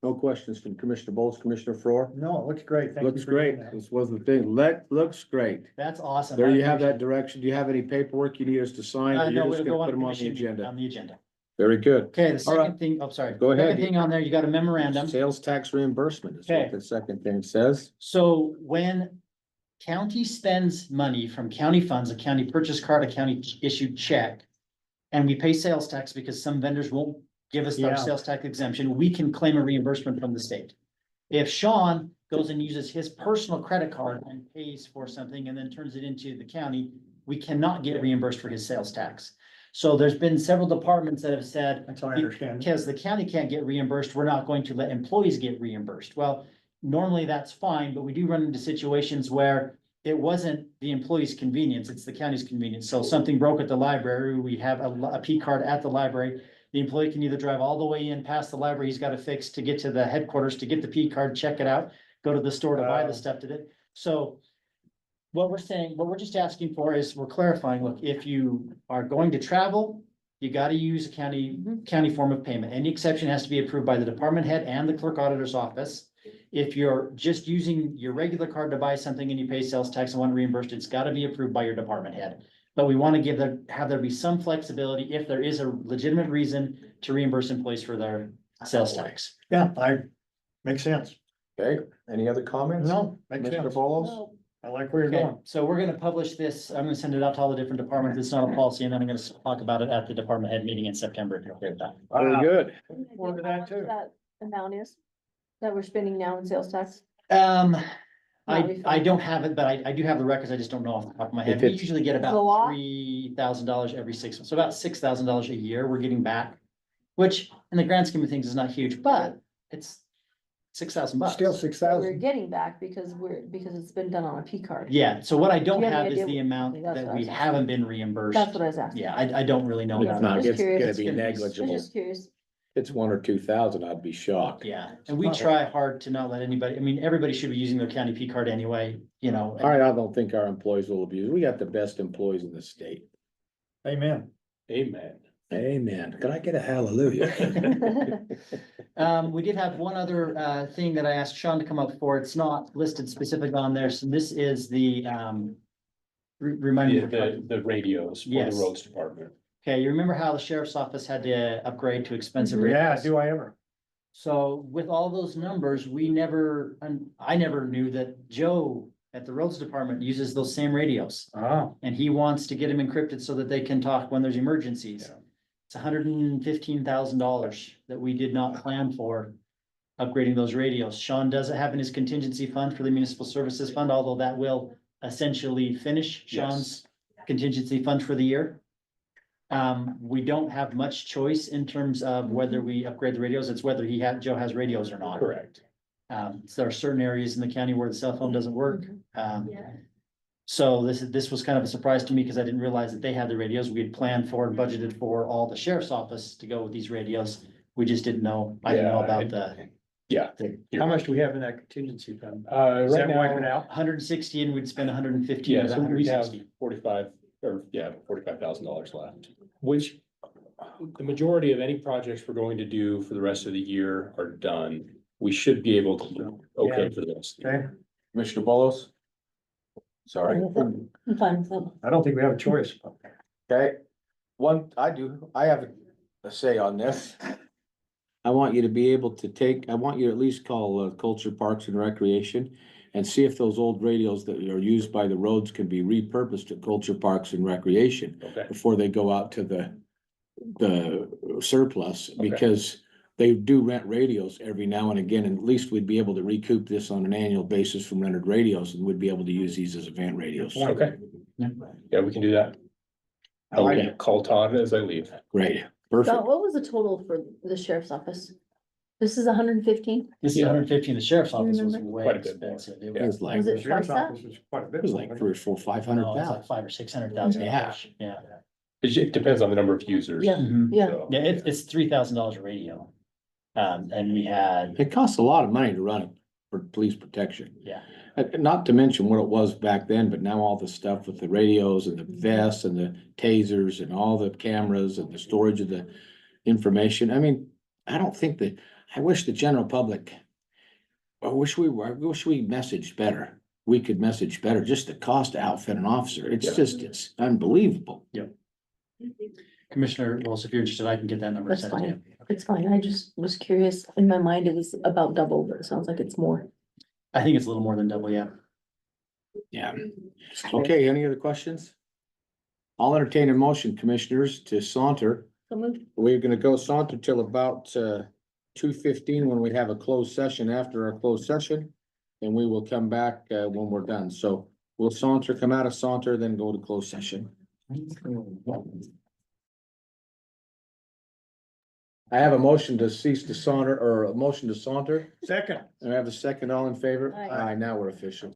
S1: No questions from Commissioner Bolos, Commissioner Floor?
S7: No, it looks great. Thank you
S1: Looks
S7: for doing
S1: great.
S7: that.
S1: This was the thing. Looks great.
S5: That's awesome.
S1: There
S5: I
S1: you have
S5: appreciate
S1: that direction. Do you have any paperwork you need us to sign? Or
S5: it.
S1: you're
S5: No,
S1: just
S5: it'll go
S1: gonna
S5: on
S1: put them on the
S5: commission meeting,
S1: agenda?
S5: on the agenda.
S1: Very good.
S5: Okay, the
S1: All right.
S5: second thing, sorry.
S1: Go ahead.
S5: Second thing on there, you got a memorandum.
S1: Sales tax reimbursement is
S5: Okay.
S1: what the second thing says.
S5: So when county spends money from county funds, a county purchase card, a county issued check, and we pay sales tax because some vendors won't give us
S7: Yeah.
S5: our sales tax exemption, we can claim a reimbursement from the state. If Sean goes and uses his personal credit card and pays for something and then turns it into the county, we cannot get reimbursed for his sales tax. So there's been several departments that have said,
S7: That's how I understand.
S5: because the county can't get reimbursed, we're not going to let employees get reimbursed. Well, normally that's fine, but we do run into situations where it wasn't the employee's convenience, it's the county's convenience. So something broke at the library, we have a P card at the library. The employee can either drive all the way in past the library, he's got to fix to get to the headquarters to get the P card, check it out, go to the store to buy the stuff to it. So what we're just asking for is, we're clarifying, look, if you are going to travel, you got to use a county form of payment. Any exception has to be approved by the department head and the clerk auditor's office. If you're just using your regular card to buy something and you pay sales tax and want reimbursed, it's got to be approved by your department head. But we want to have there be some flexibility if there is a legitimate reason to reimburse employees for their sales tax.
S7: Yeah, makes sense.
S1: Okay, any other comments?
S7: No, makes
S1: Mr.
S7: sense.
S1: Bolos?
S7: I like where you're
S5: Okay,
S7: going.
S5: so we're gonna publish this. I'm gonna send it out to all the different departments. It's not a policy, and then I'm gonna talk about it at the department head meeting in September. If you're okay with that.
S1: Very good.
S7: Forward to that too.
S9: That amount is, that we're spending now in sales tax?
S5: I don't have it, but I do have the records. I just don't know off the top of my head.
S1: If
S5: We
S1: it's-
S5: usually get
S9: a
S5: about
S9: lot.
S5: $3,000 every 6 months, so about $6,000 a year we're getting back. Which in the grand scheme of things is not huge, but it's $6,000.
S7: Still 6,000.
S9: We're getting back because it's been done on a P card.
S5: Yeah, so what I don't
S9: Do you have
S5: have
S9: any
S5: is
S9: idea
S5: the amount
S9: That's
S5: that
S9: what I
S5: we
S9: was asking.
S5: haven't been reimbursed.
S9: That's what I was asking.
S5: Yeah, I don't really know.
S9: Yeah,
S1: It's not,
S9: just
S1: it's
S9: curious.
S1: gonna
S5: It's
S1: be
S5: gonna be-
S9: I'm
S1: negligible.
S9: just curious.
S1: It's 1 or 2,000, I'd be shocked.
S5: Yeah, and we try hard to not let anybody, I mean, everybody should be using their county P card anyway, you know.
S1: All right, I don't think our employees will abuse. We got the best employees in the state.
S7: Amen.
S6: Amen.
S1: Amen. Can I get a hallelujah?
S5: We did have one other thing that I asked Sean to come up for. It's not listed specific on there, so this is the remind me.
S6: The radios for the
S5: Yes.
S6: roads department.
S5: Okay, you remember how the sheriff's office had to upgrade to expensive
S7: Yeah,
S5: radios?
S7: do I ever?
S5: So with all those numbers, I never knew that Joe at the roads department uses those same radios.
S7: Oh,
S5: And he wants to get them encrypted so that they can talk when there's emergencies.
S1: Yeah.
S5: It's $115,000 that we did not plan for. upgrading those radios. Sean doesn't have in his contingency fund for the municipal services fund, although that will essentially finish Sean's contingency fund for the year. We don't have much choice in terms of whether we upgrade the radios. It's whether Joe has radios or not.
S6: Correct.
S5: So there are certain areas in the county where the cell phone doesn't work. So this was kind of a surprise to me because I didn't realize that they had the radios. We had planned for and budgeted for all the sheriff's office to go with these radios. We just didn't know, I didn't know about the
S6: Yeah.
S7: How much do we have in that contingency fund? Is
S6: Right
S7: that wiping
S6: now,
S7: out?
S5: 160 and we'd spend 150
S6: yeah,
S5: of that
S6: so we'd have
S5: 160.
S6: $45,000 left, which the majority of any projects we're going to do for the rest of the year are done. We should be able to, okay for this.
S7: Okay,
S1: Commissioner Bolos? Sorry.
S10: I'm fine with that.
S7: I don't think we have a choice.
S1: Okay, I have a say on this. I want you to be able to I want you to at least call Culture Parks and Recreation and see if those old radios that are used by the roads can be repurposed to Culture Parks and Recreation
S6: Okay,
S1: before they go out to the surplus, because they do rent radios every now and again, and at least we'd be able to recoup this on an annual basis from rented radios, and we'd be able to use these as event radios.
S6: okay. Yeah, we can do that.
S1: I like
S6: I'll call Todd as I leave.
S1: Great, perfect.
S9: Scott, what was the total for the sheriff's office? This is 115.
S5: This is 150. The sheriff's office was
S9: Remember?
S5: way
S6: Quite a bit more.
S5: expensive. It
S1: It was like,
S9: Was
S1: it
S9: it
S7: Sheriff's
S9: twice that?
S7: office is quite a bit.
S1: was like 3 or 4, 500
S5: No, it's like
S1: pounds.
S5: 500 or 600,000.
S1: Yeah.
S5: Yeah.
S6: It depends on the number of users.
S9: Yeah.
S5: Mhm.
S9: Yeah.
S6: So,
S5: Yeah, it's $3,000 a radio. And we had,
S1: It costs a lot of money to run it for police protection.
S5: yeah,
S1: Not to mention what it was back then, but now all the stuff with the radios and the vests and the tasers and all the cameras and the storage of the information. I mean, I don't think that, I wish the general public, I wish we messaged better. We could message better, just the cost to outfit an officer. It's
S6: Yeah.
S1: just, it's unbelievable.
S5: Commissioner, well, if you're interested, I can get that number
S9: That's
S5: sent to you.
S9: fine. It's fine. I just was curious. In my mind, it was about double, but it sounds like it's more.
S5: I think it's a little more than double, yeah.
S1: Yeah. Okay, any other questions? I'll entertain a motion, commissioners, to saunter.
S9: So moved.
S1: We're gonna go saunter till about 2:15 when we have a closed session after our closed session. And we will come back when we're done. So we'll saunter, come out of saunter, then go to closed session. I have a motion to cease to saunter, or a motion to saunter.
S7: Second.
S1: I have a second, all in favor?
S9: Aye.
S1: Aye, now we're official.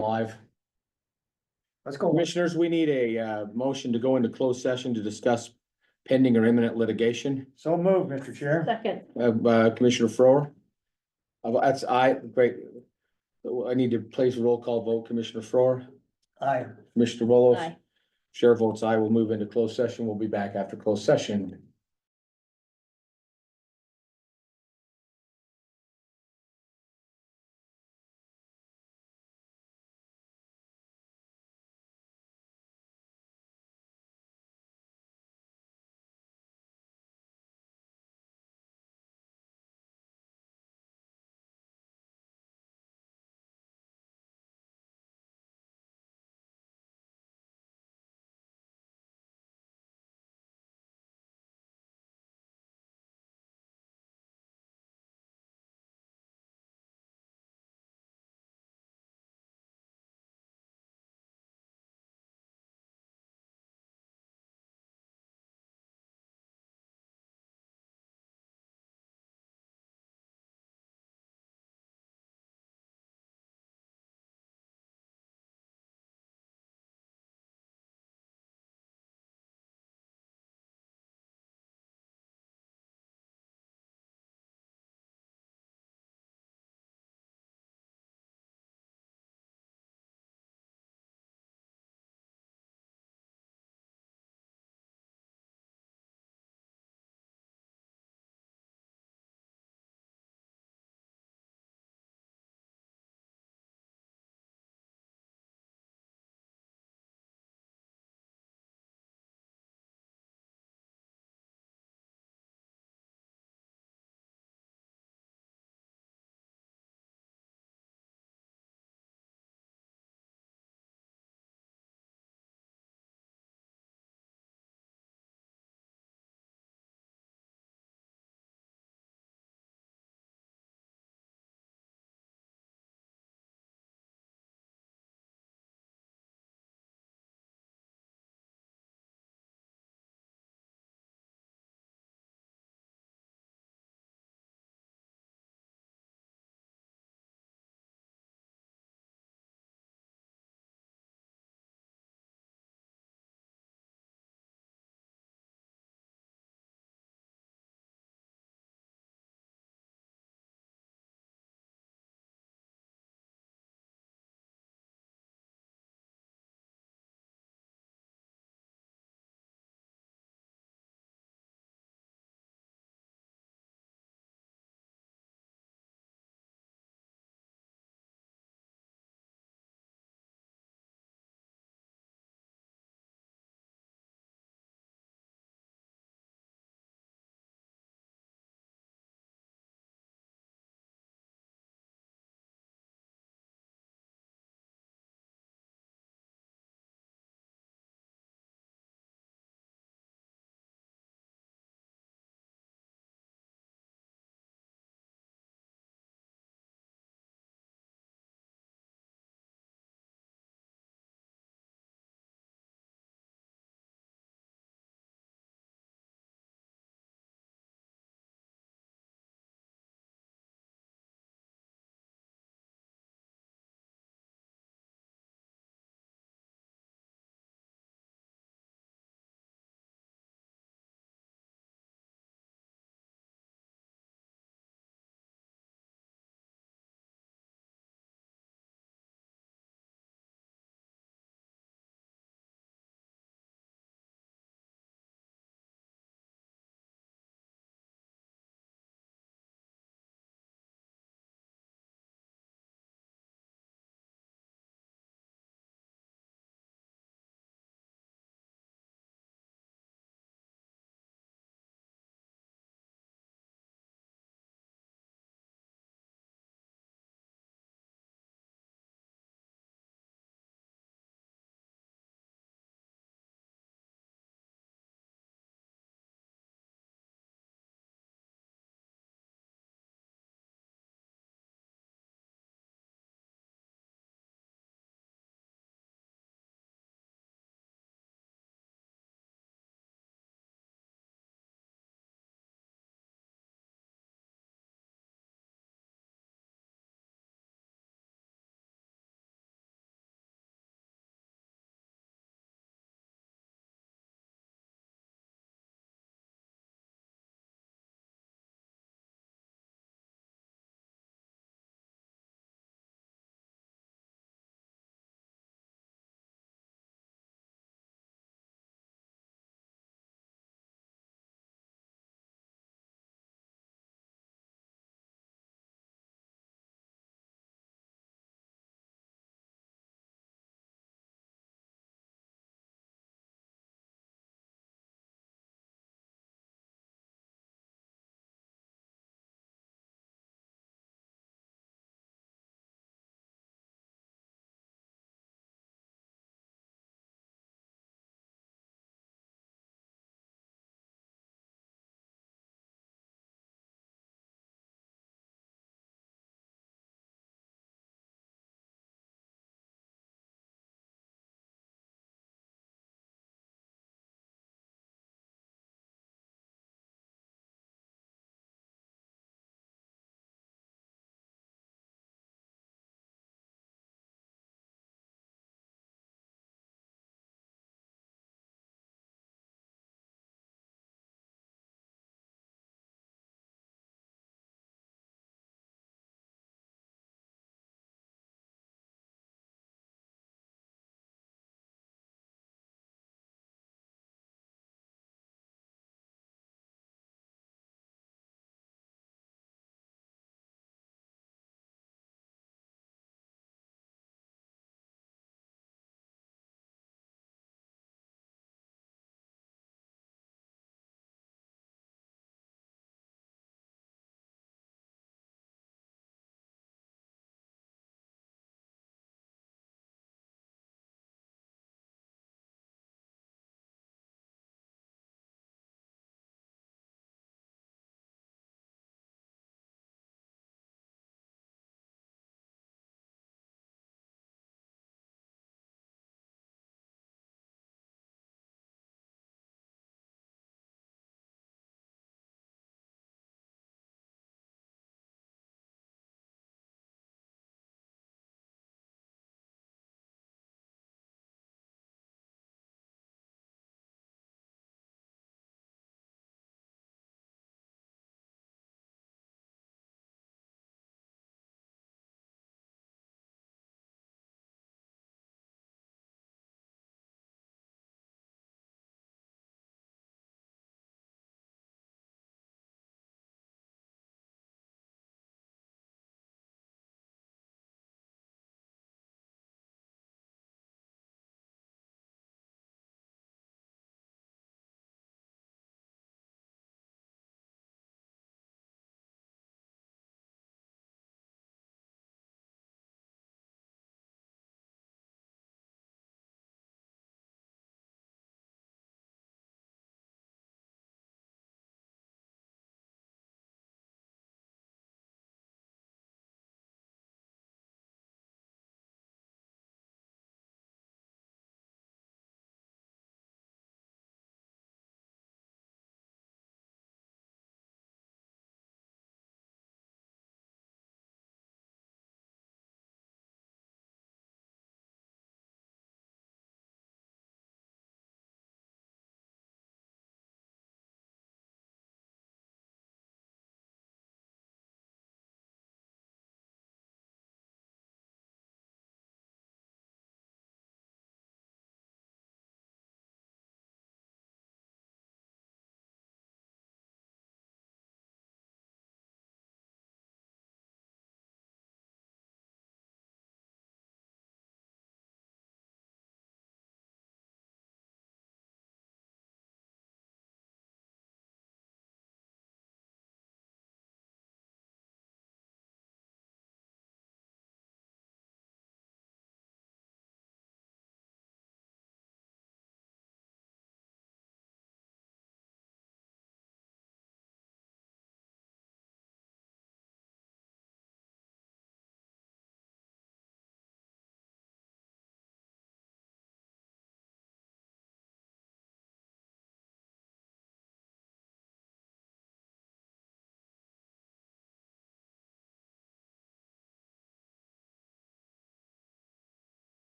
S1: Live.
S7: Let's go.
S1: Commissioners, we need a motion to go into closed session to discuss pending or imminent litigation.
S7: So move, Mr. Chair.
S9: Second,
S1: Commissioner Frower. That's great. I need to place a roll call vote. Commissioner Frower,
S7: Aye.
S1: Commissioner Willows.
S9: aye.
S1: Chair votes aye. We'll move into closed session. We'll be back after closed session.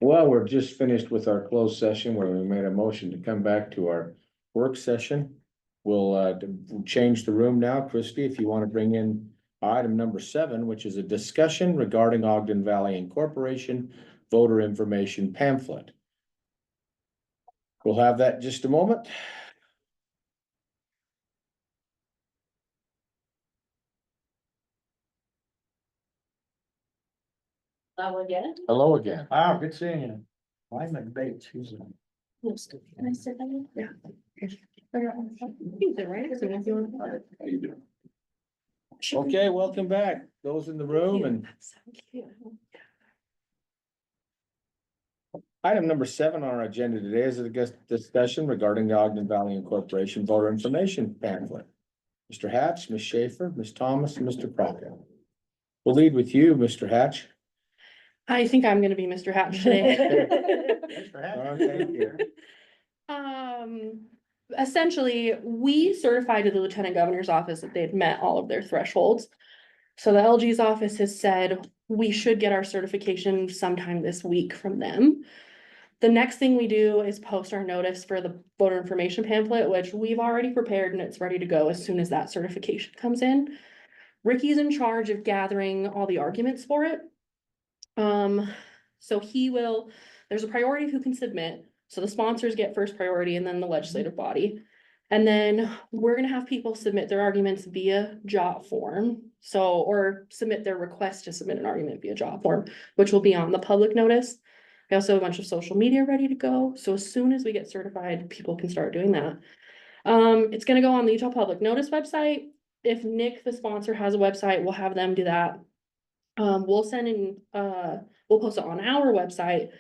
S1: Well, we're just finished with our closed session where we made a motion to come back to our work session. We'll change the room now. Christie, if you want to bring in item number 7, which is a discussion regarding Ogden Valley Incorporation voter information pamphlet. We'll have that in just a moment.
S9: Hello again.
S1: Hello again.
S7: Wow, good seeing you. Lyman Bates, who's in?
S9: Can I sit down? Yeah. He's right.
S1: How you doing? Okay, welcome back. Those in the room and item number 7 on our agenda today is a discussion regarding the Ogden Valley Incorporation voter information pamphlet. Mr. Hatch, Ms. Schaefer, Ms. Thomas, and Mr. Crockett. We'll lead with you, Mr. Hatch.
S13: I think I'm gonna be Mr. Hatch today.
S1: Thank you.
S13: Essentially, we certified to the Lieutenant Governor's office that they'd met all of their thresholds. So the LG's office has said we should get our certification sometime this week from them. The next thing we do is post our notice for the voter information pamphlet, which we've already prepared and it's ready to go as soon as that certification comes in. Ricky's in charge of gathering all the arguments for it. So there's a priority who can submit. So the sponsors get first priority and then the legislative body. And then we're gonna have people submit their arguments via JOT form. Or submit their request to submit an argument via JOT form, which will be on the public notice. We also have a bunch of social media ready to go. So as soon as we get certified, people can start doing that. It's gonna go on the Utah Public Notice website. If Nick, the sponsor, has a website, we'll have them do that. We'll post it on our website.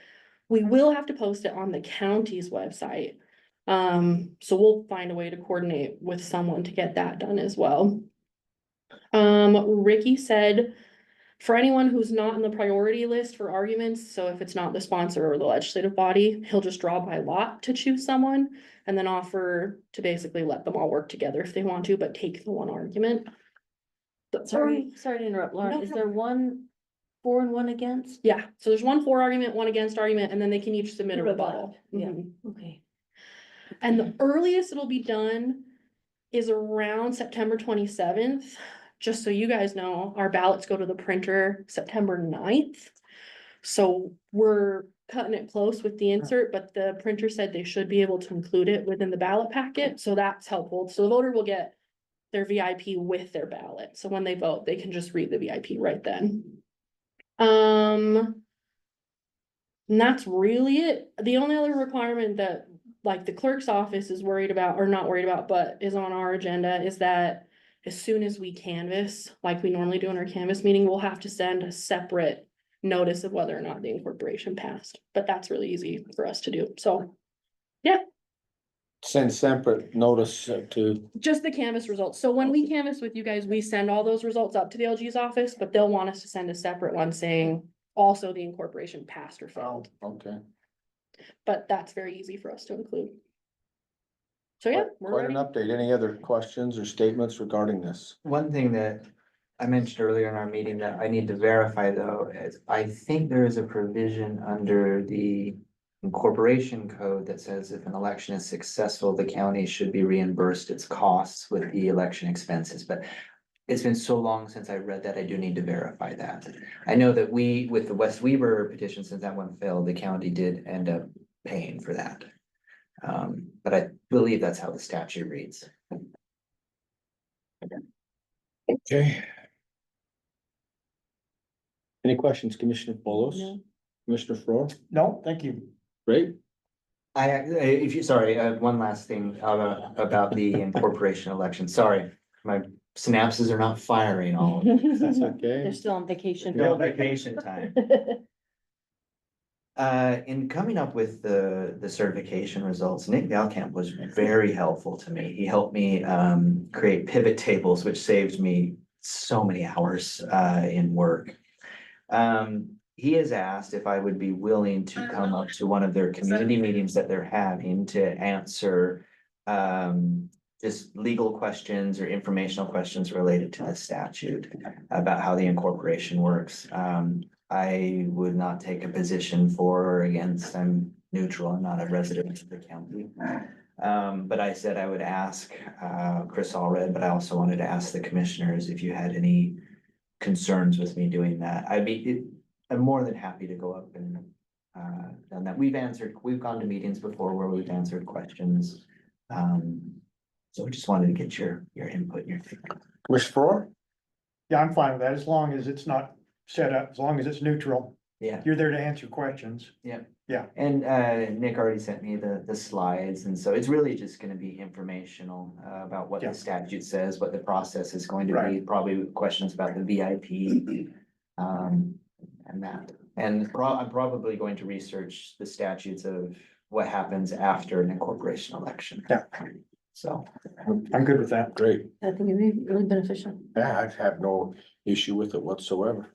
S13: We will have to post it on the county's website. So we'll find a way to coordinate with someone to get that done as well. Ricky said for anyone who's not in the priority list for arguments, so if it's not the sponsor or the legislative body, he'll just draw by lot to choose someone and then offer to basically let them all work together if they want to, but take the one argument.
S9: Sorry to interrupt, Lauren.
S13: No,
S9: Is
S13: no.
S9: there one for and one against?
S13: Yeah, so there's one for argument, one against argument, and then they can each submit a rebuttal.
S9: Yeah,
S13: Mhm.
S9: okay.
S13: And the earliest it'll be done is around September 27th. Just so you guys know, our ballots go to the printer September 9th. So we're cutting it close with the insert, but the printer said they should be able to include it within the ballot packet, so that's helpful. So the voter will get their VIP with their ballot. So when they vote, they can just read the VIP right then. And that's really it. The only other requirement that like the clerk's office is worried about, or not worried about, but is on our agenda is that as soon as we canvass, like we normally do in our canvass meeting, we'll have to send a separate notice of whether or not the incorporation passed. But that's really easy for us to do. So
S1: Send separate notice to,
S13: just the canvas results. So when we canvas with you guys, we send all those results up to the LG's office, but they'll want us to send a separate one saying also the incorporation passed or failed.
S1: okay.
S13: But that's very easy for us to include. So yeah, we're
S1: Quite an
S13: ready.
S1: update. Any other questions or statements regarding this?
S12: One thing that I mentioned earlier in our meeting that I need to verify though, is I think there is a provision under the incorporation code that says if an election is successful, the county should be reimbursed its costs with the election expenses, but it's been so long since I read that, I do need to verify that. I know that with the West Weaver petition, since that one failed, the county did end up paying for that. But I believe that's how the statute reads.
S1: Okay. Any questions, Commissioner Bolos?
S13: No.
S1: Commissioner Faur?
S7: No, thank you.
S1: Great.
S12: Sorry, one last thing about the incorporation election. Sorry, my synapses are not firing all.
S1: That's okay.
S9: They're still on vacation.
S12: Still vacation time. In coming up with the certification results, Nick Valkamp was very helpful to me. He helped me create pivot tables, which saved me so many hours in work. He has asked if I would be willing to come up to one of their community meetings that they're having to answer just legal questions or informational questions related to the statute about how the incorporation works. I would not take a position for or against. I'm neutral. I'm not a resident of the county. But I said I would ask Chris Allred, but I also wanted to ask the commissioners if you had any concerns with me doing that. I'm more than happy to go up and done that. We've gone to meetings before where we've answered questions. So we just wanted to get your input and your feedback.
S1: Commissioner Farrar?
S7: Yeah, I'm fine with that, as long as it's not set up, as long as it's neutral.
S12: Yeah.
S7: You're there to answer questions.
S12: And Nick already sent me the slides, and so it's really just gonna be informational about what
S7: Yeah.
S12: the statute says, what the process is going to be,
S7: Right.
S12: probably questions about the VIP. And that, and I'm probably going to research the statutes of what happens after an incorporation election.
S7: Yeah.
S12: So.
S7: I'm good with that.
S1: Great.
S9: I think it'd be really beneficial.
S1: Yeah, I have no issue with it whatsoever.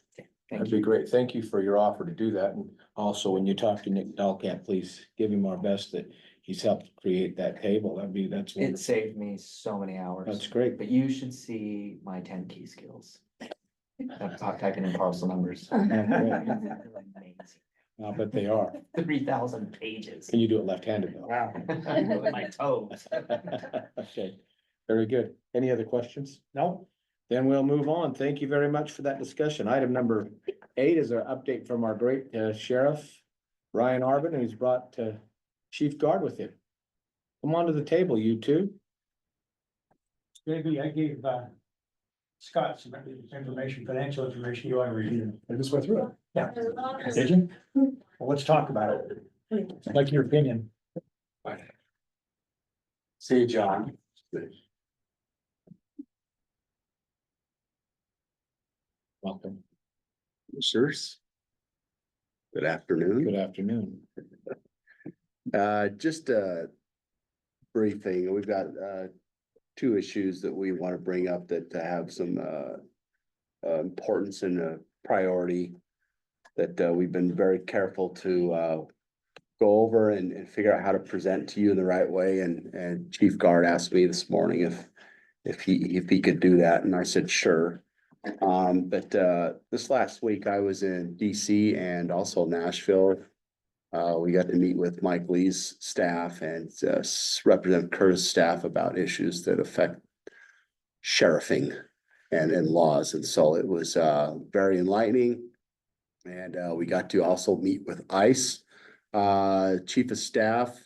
S12: Thank
S1: That'd be great. Thank you for your offer to do that. And also, when you talk to Nick Dahlkamp, please give him our best that he's helped create that table. That's
S12: It
S1: wonderful.
S12: saved me so many hours.
S1: That's great.
S12: But you should see my 10 key skills. I'm typing in parcel numbers.
S1: Yeah, but they are.
S12: 3,000 pages.
S1: Can you do it left-handed though?
S7: Wow.
S12: With my toes.
S1: Okay, very good. Any other questions?
S7: No,
S1: Then we'll move on. Thank you very much for that discussion. Item number 8 is our update from our great sheriff, Ryan Arbin, who's brought Chief Guard with him. Come on to the table, you two.
S7: maybe I gave Scott some information, financial information you want to review. I just went through it. Yeah. Did you? Well, let's talk about it. I'd like your opinion.
S14: See you, John.
S1: Welcome.
S14: Sirs. Good afternoon.
S1: Good afternoon.
S14: Just a brief thing. We've got two issues that we want to bring up that have some importance and priority that we've been very careful to go over and figure out how to present to you in the right way. And Chief Guard asked me this morning if he could do that, and I said sure. But this last week I was in DC and also Nashville. We got to meet with Mike Lee's staff and Representative Curtis' staff about issues that affect sheriffing and laws. And so it was very enlightening. And we got to also meet with ICE, Chief of Staff.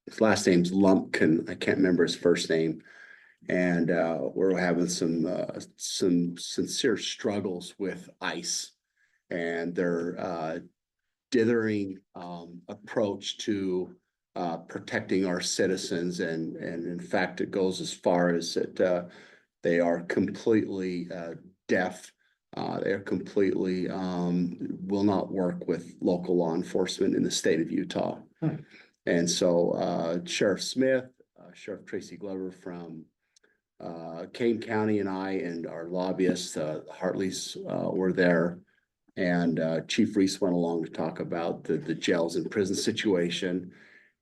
S14: His last name's Lumpkin. I can't remember his first name. And we're having some sincere struggles with ICE and their dithering approach to protecting our citizens. And in fact, it goes as far as that they are completely deaf. They are completely will not work with local law enforcement in the state of Utah. And so Sheriff Smith, Sheriff Tracy Glover from Kane County and I and our lobbyists, Hartley's, were there. And Chief Reese went along to talk about the jails and prison situation.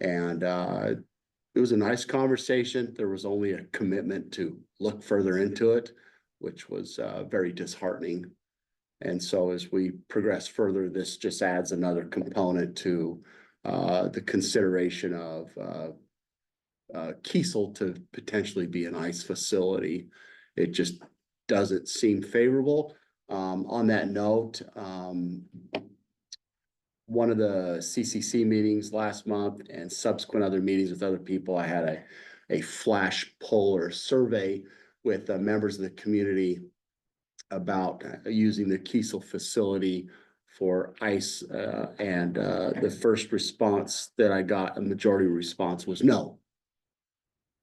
S14: And it was a nice conversation. There was only a commitment to look further into it, which was very disheartening. And so as we progress further, this just adds another component to the consideration of Kiesel to potentially be an ICE facility. It just doesn't seem favorable. On that note, one of the CCC meetings last month and subsequent other meetings with other people, I had a flash poll or survey with members of the community about using the Kiesel facility for ICE. And the first response that I got, a majority response, was no.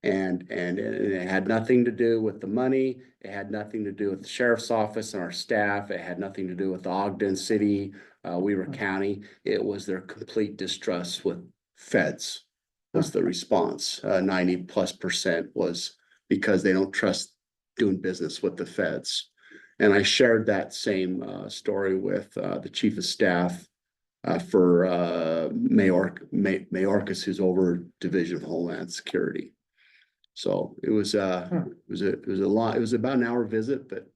S14: And it had nothing to do with the money. It had nothing to do with the sheriff's office and our staff. It had nothing to do with Ogden City, Weaver County. It was their complete distrust with feds was the response. 90+% was because they don't trust doing business with the feds. And I shared that same story with the chief of staff for Mayorkas, who's over Division of Homeland Security. So it was a lot. It was about an hour visit, but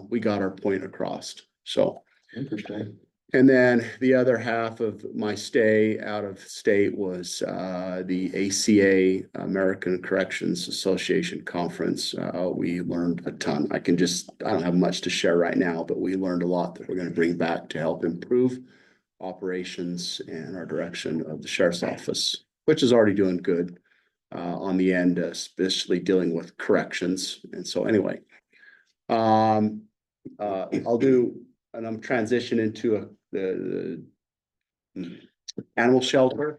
S14: we got our point across. So
S4: Interesting.
S14: And then the other half of my stay out of state was the ACA, American Corrections Association Conference. We learned a ton. I don't have much to share right now, but we learned a lot that we're gonna bring back to help improve operations and our direction of the sheriff's office, which is already doing good on the end, especially dealing with corrections. And so anyway, I'll do, and I'm transitioning to the animal shelter.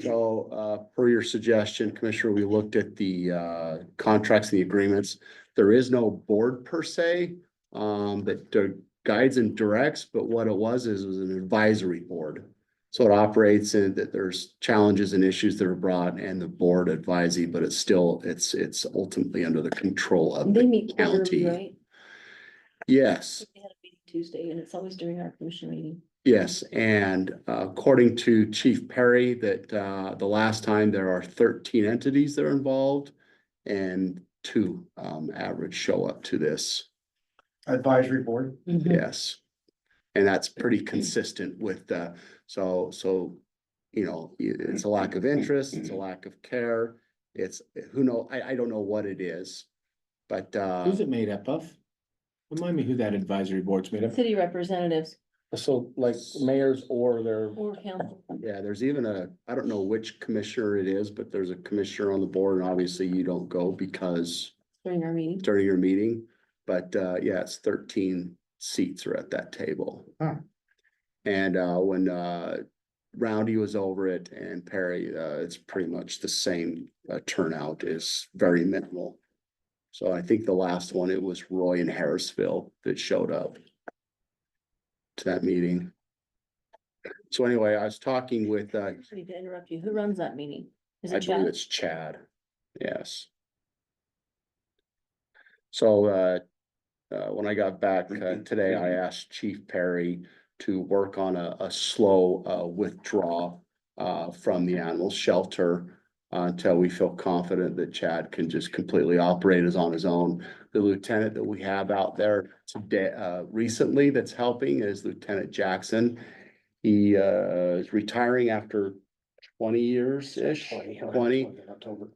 S14: So, per your suggestion, Commissioner, we looked at the contracts, the agreements. There is no board per se, that guides and directs, but what it was an advisory board. So it operates in that there's challenges and issues that are brought and the board advising, but it's ultimately under the control of
S9: They
S14: the
S9: meet quarterly,
S14: county.
S9: right?
S14: Yes.
S9: We had a meeting Tuesday and it's always during our commission meeting.
S14: Yes, and according to Chief Perry, that the last time there are 13 entities that are involved and 2 average show up to this.
S7: Advisory board.
S9: Mhm.
S14: Yes. And that's pretty consistent with so you know, it's a lack of interest, it's a lack of care. It's I don't know what it is, but
S4: Who's it made up of? Remind me who that advisory board's made up of.
S9: City representatives
S1: So like mayors or their,
S9: or council.
S14: yeah, there's even I don't know which commissioner it is, but there's a commissioner on the board, and obviously you don't go because
S9: During our meeting.
S14: during your meeting. But yeah, it's 13 seats are at that table.
S7: Huh.
S14: And when Roundy was over it and Perry, it's pretty much the same turnout, is very minimal. So I think the last one, it was Roy in Harrisville that showed up to that meeting. So anyway, I was talking with
S9: Sorry to interrupt you. Who runs that meeting? Is
S14: I
S9: it
S14: believe
S9: Chad?
S14: it's Chad. Yes. So when I got back today, I asked Chief Perry to work on a slow withdrawal from the animal shelter until we feel confident that Chad can just completely operate as on his own. The lieutenant that we have out there today, recently, that's helping is Lieutenant Jackson. He is retiring after 20 years-ish, 20.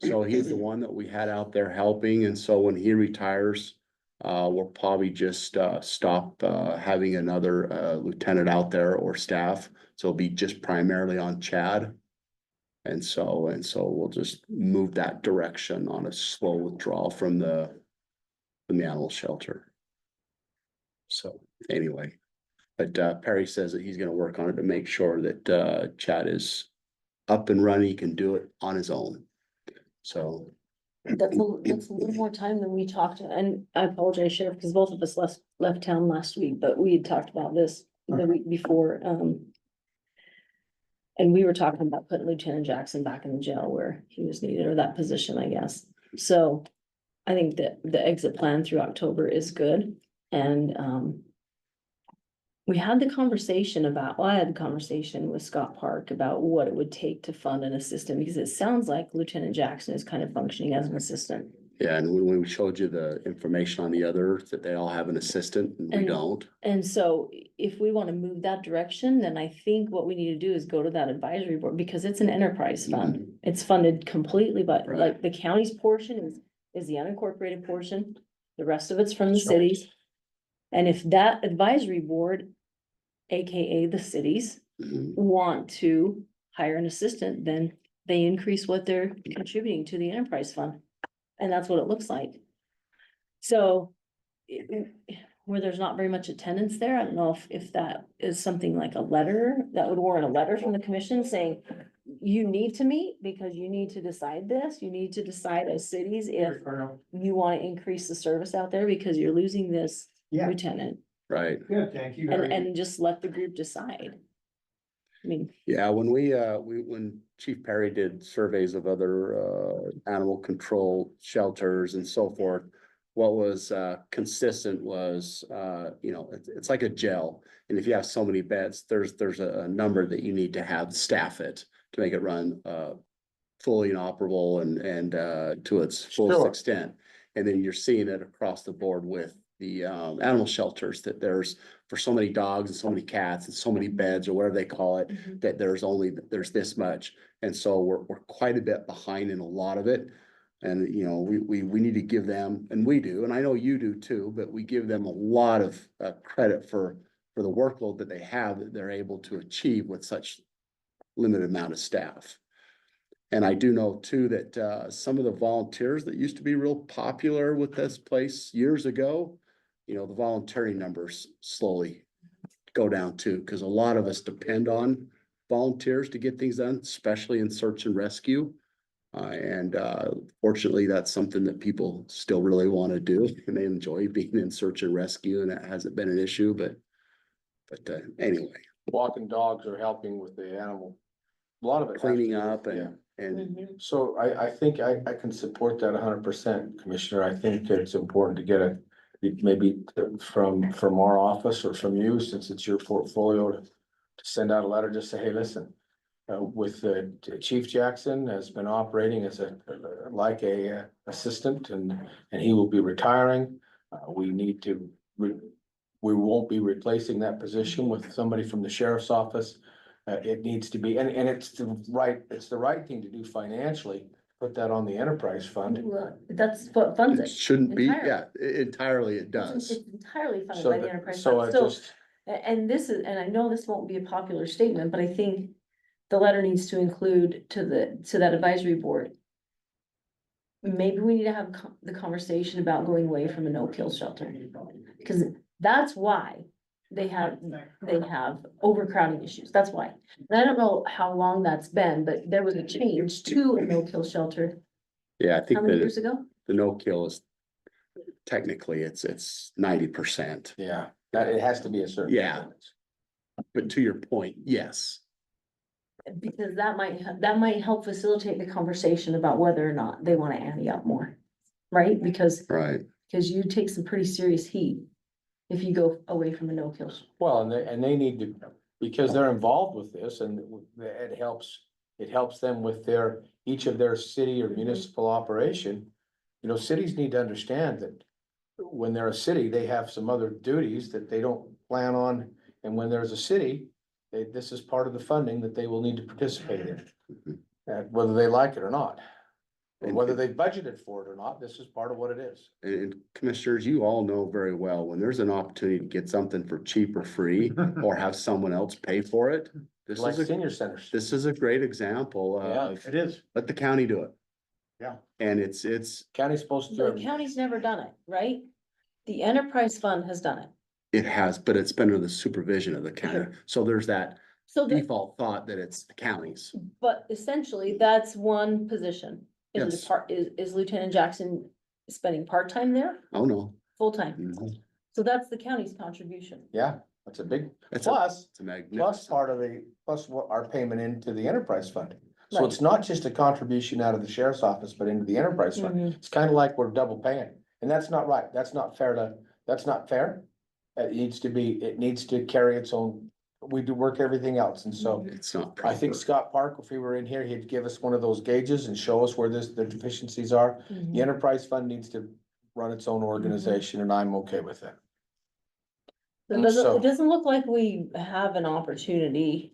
S14: So he's the one that we had out there helping. And so when he retires, we'll probably just stop having another lieutenant out there or staff. So it'll be just primarily on Chad. And so we'll just move that direction on a slow withdrawal from the animal shelter. So anyway, but Perry says that he's gonna work on it to make sure that Chad is up and running, he can do it on his own. So
S9: That's a little more time than we talked, and I apologize, Sheriff, because both of us left town last week, but we had talked about this the week before, and we were talking about putting Lieutenant Jackson back in the jail where he was needed, or that position, I guess. So I think that the exit plan through October is good, and, we had the conversation about, well, I had the conversation with Scott Park about what it would take to fund an assistant, because it sounds like Lieutenant Jackson is kind of functioning as an assistant.
S14: yeah, and when we showed you the information on the others, that they all have an assistant and we
S9: And-
S14: don't.
S9: And so if we want to move that direction, then I think what we need to do is go to that advisory board, because it's an enterprise fund. It's funded completely, but
S14: Right.
S9: like the county's portion is the unincorporated portion. The rest of it's from the cities. And if that advisory board, AKA the cities,
S14: Mhm.
S9: want to hire an assistant, then they increase what they're contributing to the enterprise fund. And that's what it looks like. So where there's not very much attendance there, I don't know if that is something like a letter that would warrant a letter from the commission saying you need to meet because you need to decide this. You need to decide as cities if you want to increase the service out there because you're losing this
S7: Yeah.
S9: lieutenant,
S14: Right,
S7: Good, thank you.
S9: and just let the group decide. I mean,
S14: yeah, when when Chief Perry did surveys of other animal control shelters and so forth. What was consistent was, you know, it's like a jail. And if you have so many beds, there's a number that you need to have staff it to make it run fully inoperable and to its fullest
S1: Sure.
S14: extent. And then you're seeing it across the board with the animal shelters, that there's for so many dogs and so many cats and so many beds or whatever they call it,
S9: Mhm.
S14: that there's this much. And so we're quite a bit behind in a lot of it. And, you know, we need to give them, and we do, and I know you do too, but we give them a lot of credit for the workload that they have, that they're able to achieve with such limited amount of staff. And I do know too that some of the volunteers that used to be real popular with this place years ago, you know, the volunteering numbers slowly go down too, because a lot of us depend on volunteers to get things done, especially in search and rescue. And fortunately, that's something that people still really want to do, and they enjoy being in search and rescue, and that hasn't been an issue, but anyway,
S1: Walking dogs are helping with the animal. A lot of it. has to
S14: cleaning
S1: do with-
S14: up
S1: yeah.
S14: and
S9: Mhm.
S1: So I think I can support that 100%, Commissioner. I think it's important to get maybe from our office or from you, since it's your portfolio, to send out a letter, just say, hey, listen. With Chief Jackson has been operating as like a assistant, and he will be retiring. We need to, we won't be replacing that position with somebody from the sheriff's office. It needs to be, and it's the right thing to do financially, put that on the enterprise fund.
S9: Well, that's what funds
S14: it
S9: it.
S14: shouldn't be,
S9: Entirely.
S14: yeah, entirely it
S9: It's
S14: does.
S9: entirely funded
S1: So
S9: by the enterprise
S1: so
S9: fund,
S1: I
S9: still,
S1: just,
S9: and this is, and I know this won't be a popular statement, but I think the letter needs to include to that advisory board. Maybe we need to have the conversation about going away from a no-kill shelter, because that's why they have overcrowding issues, that's why. And I don't know how long that's been, but there was a change to a no-kill shelter,
S14: Yeah, I
S9: how
S14: think
S9: many
S14: that
S9: years ago?
S14: the no kill is technically it's 90%.
S1: yeah, that it has to be a certain.
S14: Yeah. But to your point, yes,
S9: Because that might help facilitate the conversation about whether or not they wanna ante up more, right? Because
S14: right.
S9: you take some pretty serious heat if you go away from a no-kill.
S1: Well, and they need to, because they're involved with this, and it helps them with each of their city or municipal operation. You know, cities need to understand that when they're a city, they have some other duties that they don't plan on. And when there's a city, this is part of the funding that they will need to participate in. Whether they like it or not, or whether they budgeted for it or not, this is part of what it is.
S14: And commissioners, you all know very well, when there's an opportunity to get something for cheap or free, or have someone else pay for it.
S1: Like senior centers.
S14: This is a great example
S1: Yeah,
S14: of,
S7: It is,
S14: let the county do it.
S7: Yeah.
S14: And it's,
S1: County's supposed to do
S9: The
S1: everything.
S9: county's never done it, right? The enterprise fund has done it.
S14: it has, but it's been under the supervision of the county.
S9: Sure.
S14: So there's that
S9: So the,
S14: default thought that it's the counties.
S9: but essentially, that's one position. Is
S14: Yes.
S9: it part, is Lieutenant Jackson spending part-time there,
S14: Oh, no.
S9: full-time?
S14: Mhm.
S9: So that's the county's contribution.
S1: Yeah, that's a big,
S14: It's
S1: plus,
S14: a magnificent.
S1: plus what our payment into the enterprise fund. So
S9: Right.
S1: it's not just a contribution out of the sheriff's office, but into the enterprise fund.
S9: Mhm.
S1: It's kind of like we're double paying, and that's not right. That's not fair. It needs to carry its own, we do work everything else, and so
S14: It's not
S1: I think
S14: proper.
S1: Scott Park, if he were in here, he'd give us one of those gauges and show us where the deficiencies are.
S9: Mhm.
S1: The enterprise fund needs to run its own organization, and I'm okay with it. So-
S9: It doesn't look like we have an opportunity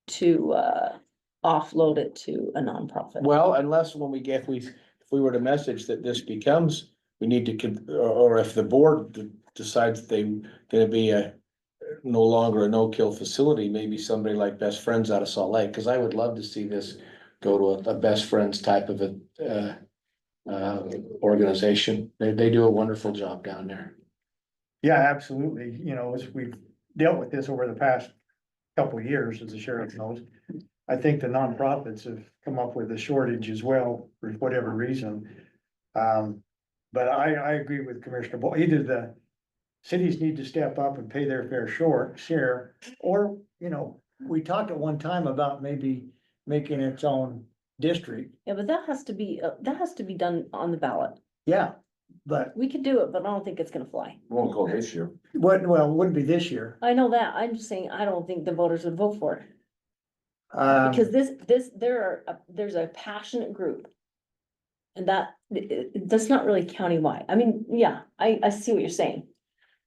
S9: to, offload it to a nonprofit.
S1: Well, unless if we were to message that this becomes, we need to, or if the board decides that they're gonna be no longer a no-kill facility, maybe somebody like Best Friends out of Salt Lake, cause I would love to see this go to a Best Friends type of organization. They do a wonderful job down there.
S7: yeah, absolutely, as we've dealt with this over the past couple of years, as the sheriff knows. I think the nonprofits have come up with a shortage as well, for whatever reason. But I agree with Commissioner Bull, either the cities need to step up and pay their fair share, or, we talked at one time about maybe making its own district.
S9: Yeah, but that has to be done on the ballot.
S7: Yeah, but
S9: We could do it, but I don't think it's gonna fly.
S1: Won't go this year.
S7: it wouldn't be this year.
S9: I know that, I'm just saying, I don't think the voters would vote for it.
S7: Um,
S9: Because there's a passionate group. And that's not really countywide. I mean, yeah, I see what you're saying.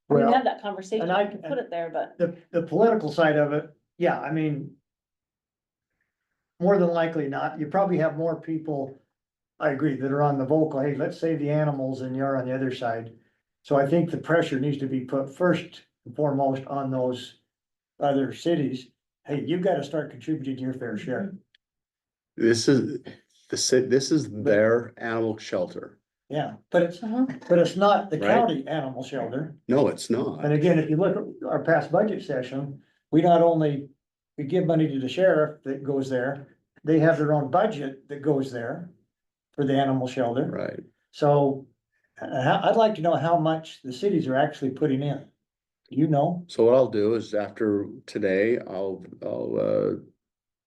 S9: We can
S7: Well,
S9: have that conversation,
S7: and I-
S9: I can put it there, but
S7: the political side of it, yeah, I mean. More than likely not, you probably have more people, I agree, that are on the vocal, hey, let's save the animals, and you're on the other side. So I think the pressure needs to be put first and foremost on those other cities. Hey, you've got to start contributing your fair share.
S14: This is, this is their animal shelter.
S7: Yeah, but it's not the
S14: Right.
S7: county animal shelter.
S14: No, it's
S7: And
S14: not.
S7: again, if you look at our past budget session, we not only, we give money to the sheriff that goes there, they have their own budget that goes there for the animal shelter.
S14: Right.
S7: So I'd like to know how much the cities are actually putting in. Do you know?
S14: So what I'll do is after today, I'll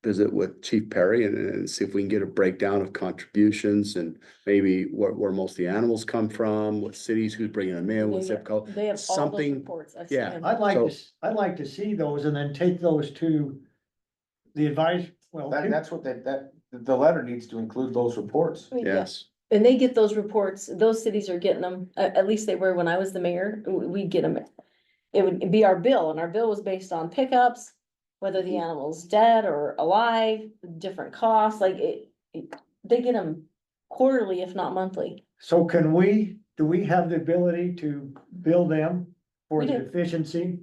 S14: visit with Chief Perry and see if we can get a breakdown of contributions and maybe where most of the animals come from, what cities, who's bringing them in, what zip code.
S9: they have all those
S14: something-
S9: reports. I've
S14: yeah.
S9: seen them.
S7: I'd like to see those and then take those to the advice, well.
S1: That's what the letter needs to include those reports.
S9: Yeah.
S14: Yes,
S9: And they get those reports, those cities are getting them, at least they were when I was the mayor, we'd get them. It would be our bill, and our bill was based on pickups, whether the animal's dead or alive, different costs, like they get them quarterly, if not monthly.
S7: So do we have the ability to bill them for
S9: We
S7: the
S9: do.
S7: deficiency?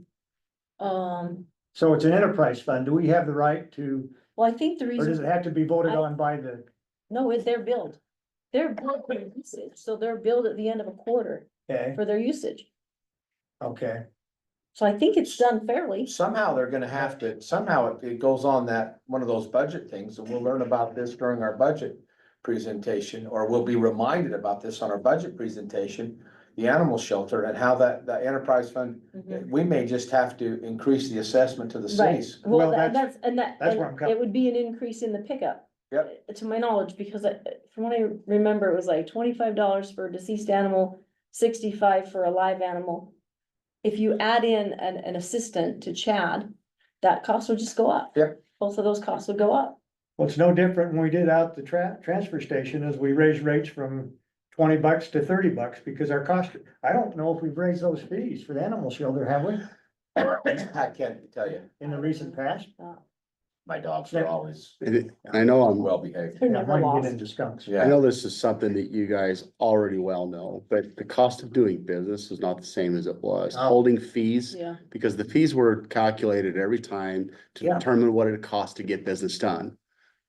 S9: Um,
S7: So it's an enterprise fund. Do we have the right to,
S9: well, I think the
S7: or does
S9: reason,
S7: it have to be voted
S9: I-
S7: on by the?
S9: no, they're billed. They're billed for usage, so they're billed at the end of a quarter
S7: Okay,
S9: for their usage.
S7: okay.
S9: So I think it's done fairly.
S1: Somehow they're gonna have to, somehow it goes on that, one of those budget things, and we'll learn about this during our budget presentation, or we'll be reminded about this on our budget presentation, the animal shelter and how the enterprise fund,
S9: Mhm.
S1: we may just have to increase the assessment to the
S9: Right,
S1: cities.
S9: well,
S7: Well,
S9: that's,
S7: that's where I'm coming.
S9: it would be an increase in the pickup.
S1: Yep.
S9: To my knowledge, because from what I remember, it was like $25 for a deceased animal, 65 for a live animal. If you add in an assistant to Chad, that cost would just go up.
S1: Yep.
S9: Both of those costs would go up.
S7: Well, it's no different when we did out the transfer station as we raised rates from $20 to $30 because our cost, I don't know if we've raised those fees for the animal shelter, have we,
S1: I can't tell you,
S7: in the recent past?
S1: my dogs are always
S14: I know I'm,
S1: well behaved.
S9: They're
S7: Yeah,
S9: never
S7: mine
S9: lost.
S7: get into skunks.
S14: I know this is something that you guys already well know, but the cost of doing business is not the same as it was.
S7: No.
S14: Holding fees,
S9: Yeah,
S14: because the fees were calculated every time to
S7: Yeah.
S14: determine what it cost to get business done.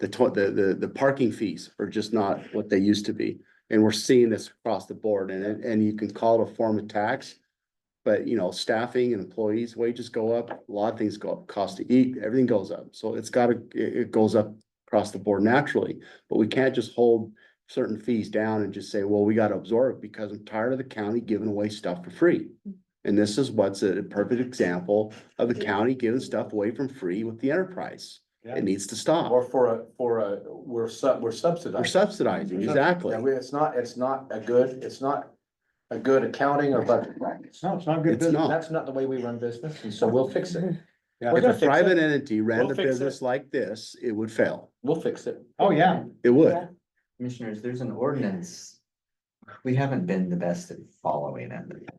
S14: The parking fees are just not what they used to be, and we're seeing this across the board, and you can call it a form of tax. But, you know, staffing and employees' wages go up, a lot of things go up, cost to eat, everything goes up, so it goes up across the board naturally. But we can't just hold certain fees down and just say, well, we gotta absorb it, because I'm tired of the county giving away stuff for free. And this is what's a perfect example of the county giving stuff away from free with the enterprise.
S7: Yeah.
S14: It needs to stop.
S1: Or we're subsidizing.
S14: We're subsidizing, exactly.
S1: Yeah, it's not a good accounting or budget practice.
S7: No, it's not good
S14: It's
S7: business.
S14: not.
S1: That's not the way we run business, and so we'll fix it.
S7: Yeah.
S1: We're
S14: If
S1: gonna
S14: a
S1: fix
S14: private
S1: it.
S14: entity ran
S1: We'll
S14: the
S1: fix it.
S14: business like this, it would fail.
S1: We'll fix it.
S7: Oh, yeah.
S14: It would.
S9: Yeah.
S12: Commissioners, there's an ordinance. We haven't been the best at following it.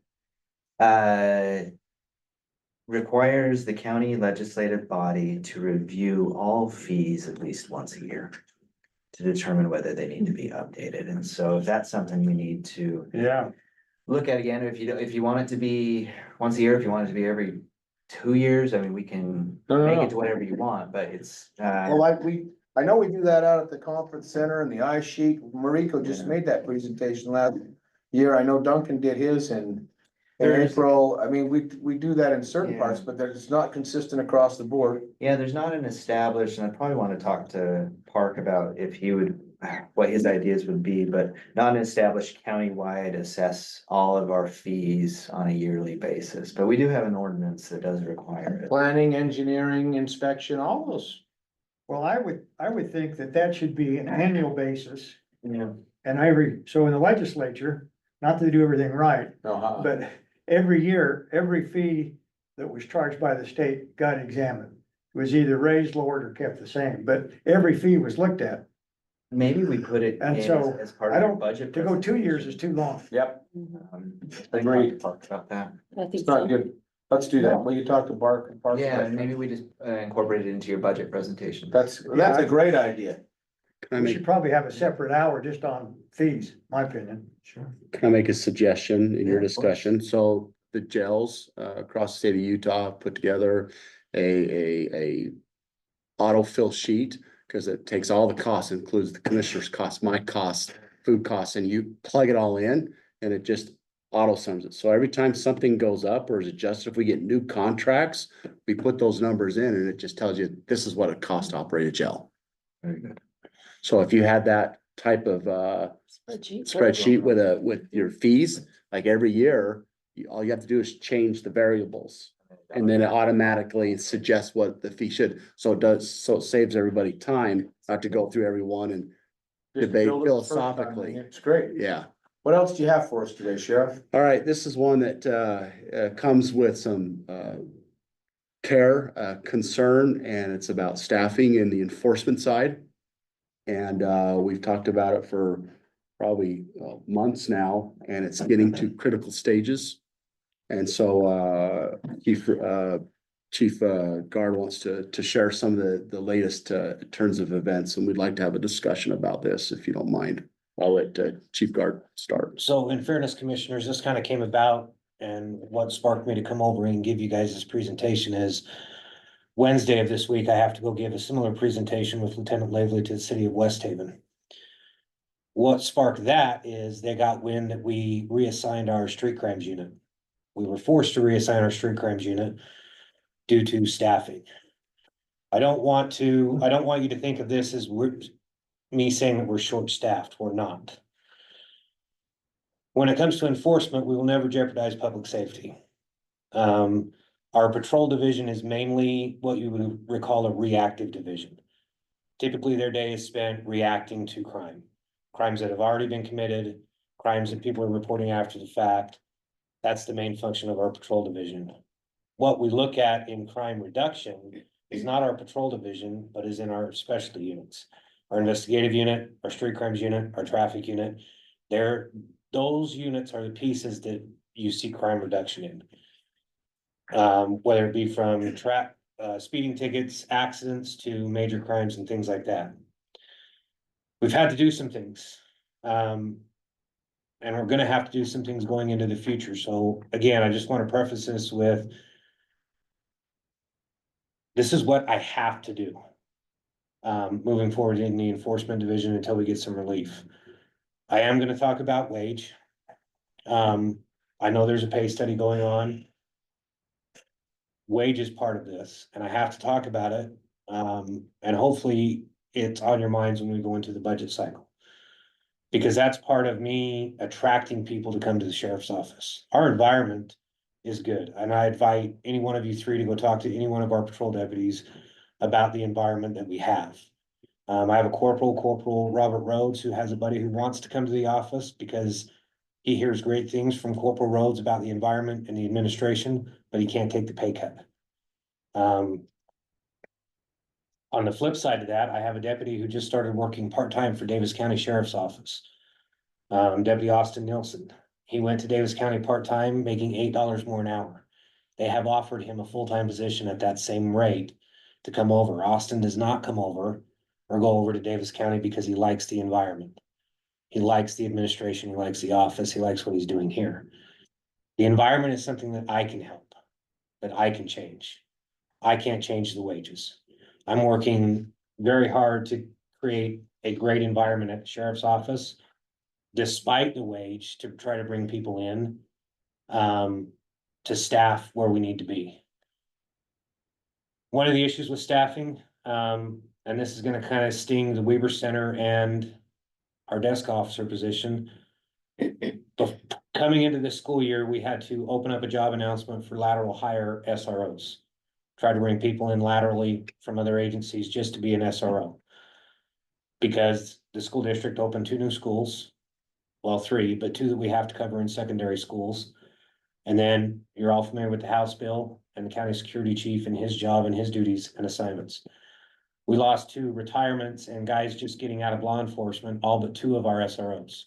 S12: Requires the county legislative body to review all fees at least once a year to determine whether they need to be updated. And so that's something we need to
S7: Yeah.
S12: look at again. If you want it to be once a year, if you want it to be every 2 years, I mean, we can
S1: No.
S12: make it to whatever you want, but it's,
S1: Well, I know we do that out at the conference center and the ice sheet. Mariko just made that presentation last year. I know Duncan did his in April. I mean, we do that in certain
S12: Yeah.
S1: parts, but it's not consistent across the board.
S12: yeah, there's not an established, and I probably want to talk to Park about if he would, what his ideas would be, but not an established countywide assess all of our fees on a yearly basis. But we do have an ordinance that does require it.
S1: Planning, engineering, inspection, all those.
S7: Well, I would think that should be an annual basis.
S12: Yeah.
S7: And so in the legislature, not that they do everything right, but every year, every fee that was charged by the state got examined. It was either raised, lowered, or kept the same, but every fee was looked at.
S12: Maybe we put it
S7: And
S12: in
S7: so,
S12: as part
S7: I
S12: of your
S7: don't-
S12: budget.
S7: To go 2 years is too long.
S1: Yep,
S12: Agreed. Talk about that.
S9: I think
S1: it's not
S9: so.
S1: good. Let's do that. Will you talk to Bark?
S12: Yeah, and maybe we just incorporate it into your budget presentation.
S1: That's a great idea.
S14: Can I
S7: We
S14: make,
S7: should probably have a separate hour just on fees, my opinion.
S12: Sure.
S14: can I make a suggestion in
S12: Yeah,
S14: your
S12: of course.
S14: discussion? So the jails, across the state of Utah put together a autofill sheet, because it takes all the costs, includes the commissioner's costs, my costs, food costs, and you plug it all in, and it just auto sums it. So every time something goes up or is adjusted, if we get new contracts, we put those numbers in and it just tells you, this is what it costs to operate a jail.
S12: Very good.
S14: So if you had that type of spreadsheet with your fees, like every year, all you have to do is change the variables. And then it automatically suggests what the fee should, so it saves everybody time, not to go through every one and
S1: Just
S14: debate
S1: build it the first time.
S14: philosophically.
S1: It's great.
S14: Yeah.
S1: What else do you have for us today, Sheriff?
S14: All right, this is one that comes with some care, concern, and it's about staffing in the enforcement side. And we've talked about it for probably months now, and it's getting to critical stages. And so Chief Guard wants to share some of the latest turns of events, and we'd like to have a discussion about this, if you don't mind. I'll let Chief Guard start.
S4: So in fairness, commissioners, this kind of came about, and what sparked me to come over and give you guys this presentation is Wednesday of this week, I have to go give a similar presentation with Lieutenant Lavely to the city of West Haven. What sparked that is they got wind that we reassigned our street crimes unit. We were forced to reassign our street crimes unit due to staffing. I don't want you to think of this as me saying that we're short-staffed. We're not. When it comes to enforcement, we will never jeopardize public safety. Our patrol division is mainly what you would recall a reactive division. Typically, their day is spent reacting to crimes that have already been committed, crimes that people are reporting after the fact. That's the main function of our patrol division. What we look at in crime reduction is not our patrol division, but is in our specialty units. Our investigative unit, our street crimes unit, our traffic unit. Those units are the pieces that you see crime reduction in. Whether it be from speeding tickets, accidents to major crimes and things like that. We've had to do some things. And we're gonna have to do some things going into the future. So again, I just want to preface this with this is what I have to do. Moving forward in the enforcement division until we get some relief. I am gonna talk about wage. I know there's a pay study going on. Wage is part of this, and I have to talk about it. And hopefully it's on your minds when we go into the budget cycle. Because that's part of me attracting people to come to the sheriff's office. Our environment is good, and I invite any one of you three to go talk to any one of our patrol deputies about the environment that we have. I have a Corporal Robert Rhodes, who has a buddy who wants to come to the office because he hears great things from Corporal Rhodes about the environment and the administration, but he can't take the pay cut. On the flip side of that, I have a deputy who just started working part-time for Davis County Sheriff's Office. Deputy Austin Nilsson. He went to Davis County part-time, making $8 more an hour. They have offered him a full-time position at that same rate to come over. Austin does not come over or go over to Davis County because he likes the environment. He likes the administration, he likes the office, he likes what he's doing here. The environment is something that I can help, that I can change. I can't change the wages. I'm working very hard to create a great environment at the sheriff's office, despite the wage, to try to bring people in to staff where we need to be. One of the issues with staffing, and this is gonna kind of sting the Weber Center and our desk officer position. Coming into this school year, we had to open up a job announcement for lateral hire SROs. Try to bring people in laterally from other agencies just to be an SRO. Because the school district opened 2 new schools. Well, 3, but 2 that we have to cover in secondary schools. And then you're all familiar with the House bill and the county security chief and his job and his duties and assignments. We lost 2 retirements and guys just getting out of law enforcement, all but 2 of our SROs.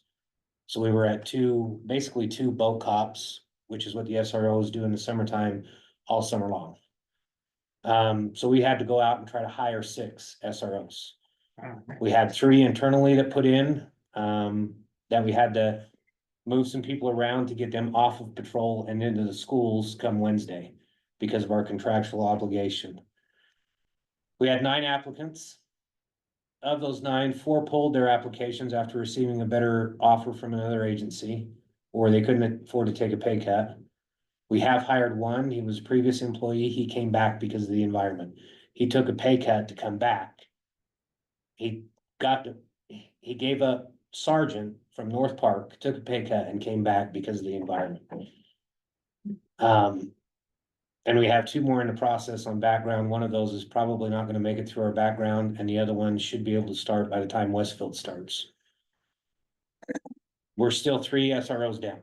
S4: So we were at basically 2 boat cops, which is what the SROs do in the summertime, all summer long. So we had to go out and try to hire 6 SROs. We had 3 internally that put in, that we had to move some people around to get them off of patrol and into the schools come Wednesday because of our contractual obligation. We had 9 applicants. Of those 9, 4 pulled their applications after receiving a better offer from another agency, or they couldn't afford to take a pay cut. We have hired 1. He was a previous employee. He came back because of the environment. He took a pay cut to come back. He gave up sergeant from North Park, took a pay cut and came back because of the environment. And we have 2 more in the process on background. One of those is probably not gonna make it through our background, and the other one should be able to start by the time Westfield starts. We're still 3 SROs down.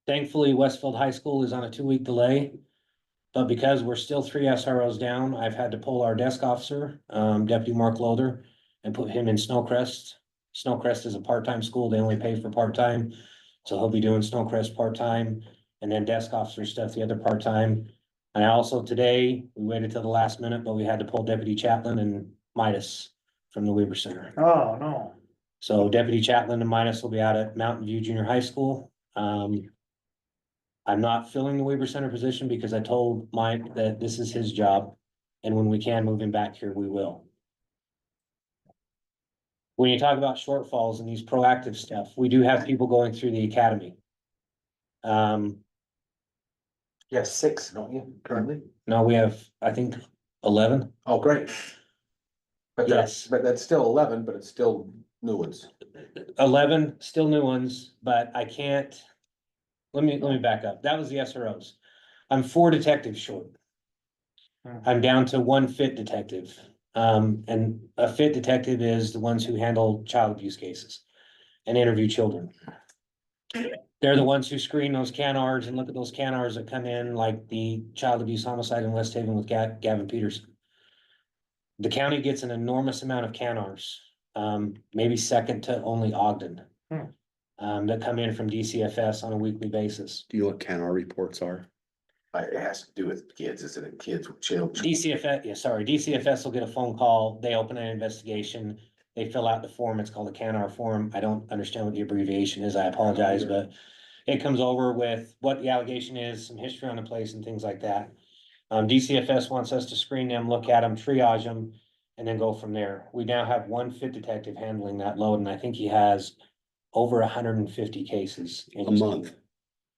S4: Thankfully, Westfield High School is on a 2-week delay. But because we're still 3 SROs down, I've had to pull our desk officer, Deputy Mark Loader, and put him in Snowcrest. Snowcrest is a part-time school. They only pay for part-time. So he'll be doing Snowcrest part-time and then desk officer stuff the other part-time. And also today, we waited till the last minute, but we had to pull Deputy Chaplain and Midas from the Weaver Center.
S7: Oh, no.
S4: So Deputy Chaplain and Midas will be out at Mountain View Junior High School. I'm not filling the Weaver Center position because I told Mike that this is his job. And when we can move him back here, we will. When you talk about shortfalls and these proactive stuff, we do have people going through the academy.
S1: You have 6, don't you, currently?
S4: No, we have, I think, 11.
S1: Oh, great. But
S4: Yes.
S1: but that's still 11, but it's still new ones.
S4: 11, still new ones, but I can't. Let me back up. That was the SROs. I'm 4 detectives short. I'm down to 1 fit detective. And a fit detective is the ones who handle child abuse cases and interview children. They're the ones who screen those CANRs and look at those CANRs that come in, like the child abuse homicide in West Haven with Gavin Peterson. The county gets an enormous amount of CANRs, maybe second to only Ogden. That come in from DCFS on a weekly basis.
S14: Do you know what CANR reports are?
S1: It has to do with kids, isn't it? Kids with children.
S4: DCFS will get a phone call, they open an investigation, they fill out the form, it's called a CANR form. I don't understand what the abbreviation is, I apologize, but it comes over with what the allegation is, some history on the place and things like that. DCFS wants us to screen them, look at them, triage them, and then go from there. We now have 1 fit detective handling that load, and I think he has over 150 cases.
S14: A month.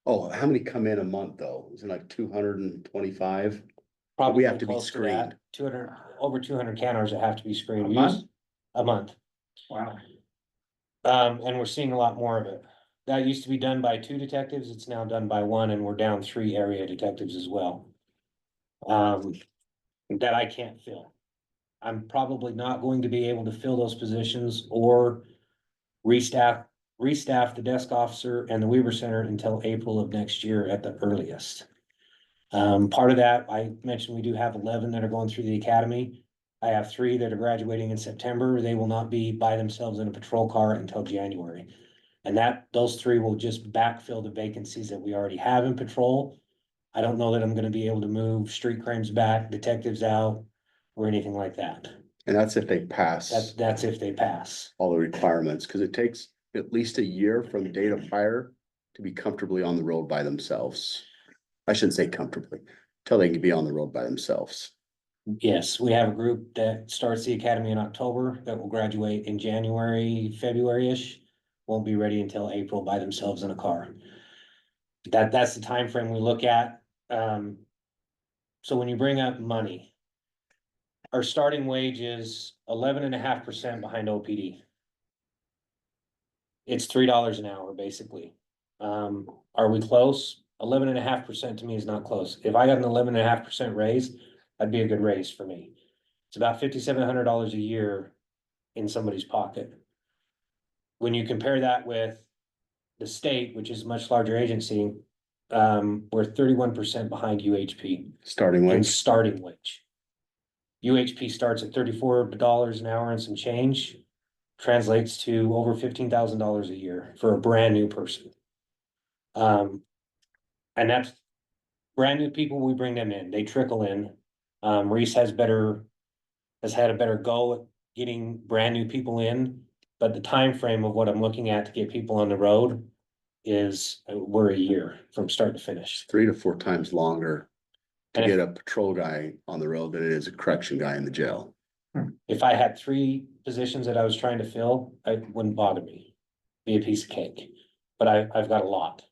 S14: Oh, how many come in a month though? Is it like 225?
S4: Probably
S14: We have to be
S4: close to that.
S14: screened.
S4: 200, over 200 CANRs that have to be screened.
S7: A
S4: We
S7: month?
S4: use- A month.
S7: Wow.
S4: And we're seeing a lot more of it. That used to be done by 2 detectives. It's now done by 1, and we're down 3 area detectives as well. That I can't fill. I'm probably not going to be able to fill those positions or restaff the desk officer and the Weaver Center until April of next year at the earliest. Part of that, I mentioned we do have 11 that are going through the academy. I have 3 that are graduating in September. They will not be by themselves in a patrol car until January. And those 3 will just backfill the vacancies that we already have in patrol. I don't know that I'm gonna be able to move street crimes back, detectives out, or anything like that.
S14: And that's if they pass
S4: That's if they pass.
S14: all the requirements, because it takes at least a year from date of hire to be comfortably on the road by themselves. I shouldn't say comfortably, till they can be on the road by themselves.
S4: Yes, we have a group that starts the academy in October that will graduate in January, February-ish. Won't be ready until April by themselves in a car. That's the time frame we look at. So when you bring up money, our starting wage is 11.5% behind OPD. It's $3 an hour, basically. Are we close? 11.5% to me is not close. If I got an 11.5% raise, that'd be a good raise for me. It's about $5,700 a year in somebody's pocket. When you compare that with the state, which is a much larger agency, we're 31% behind UHP.
S14: Starting
S4: In
S14: wage,
S4: starting wage. UHP starts at $34 an hour and some change, translates to over $15,000 a year for a brand new person. And that's brand new people, we bring them in, they trickle in. Reese has had a better go at getting brand new people in, but the time frame of what I'm looking at to get people on the road is, we're a year from start to finish.
S14: 3 to 4 times longer to
S4: And if-
S14: get a patrol guy on the road than it is a correction guy in the jail.
S4: If I had 3 positions that I was trying to fill, it wouldn't bother me. Be a piece of cake, but I've got a lot.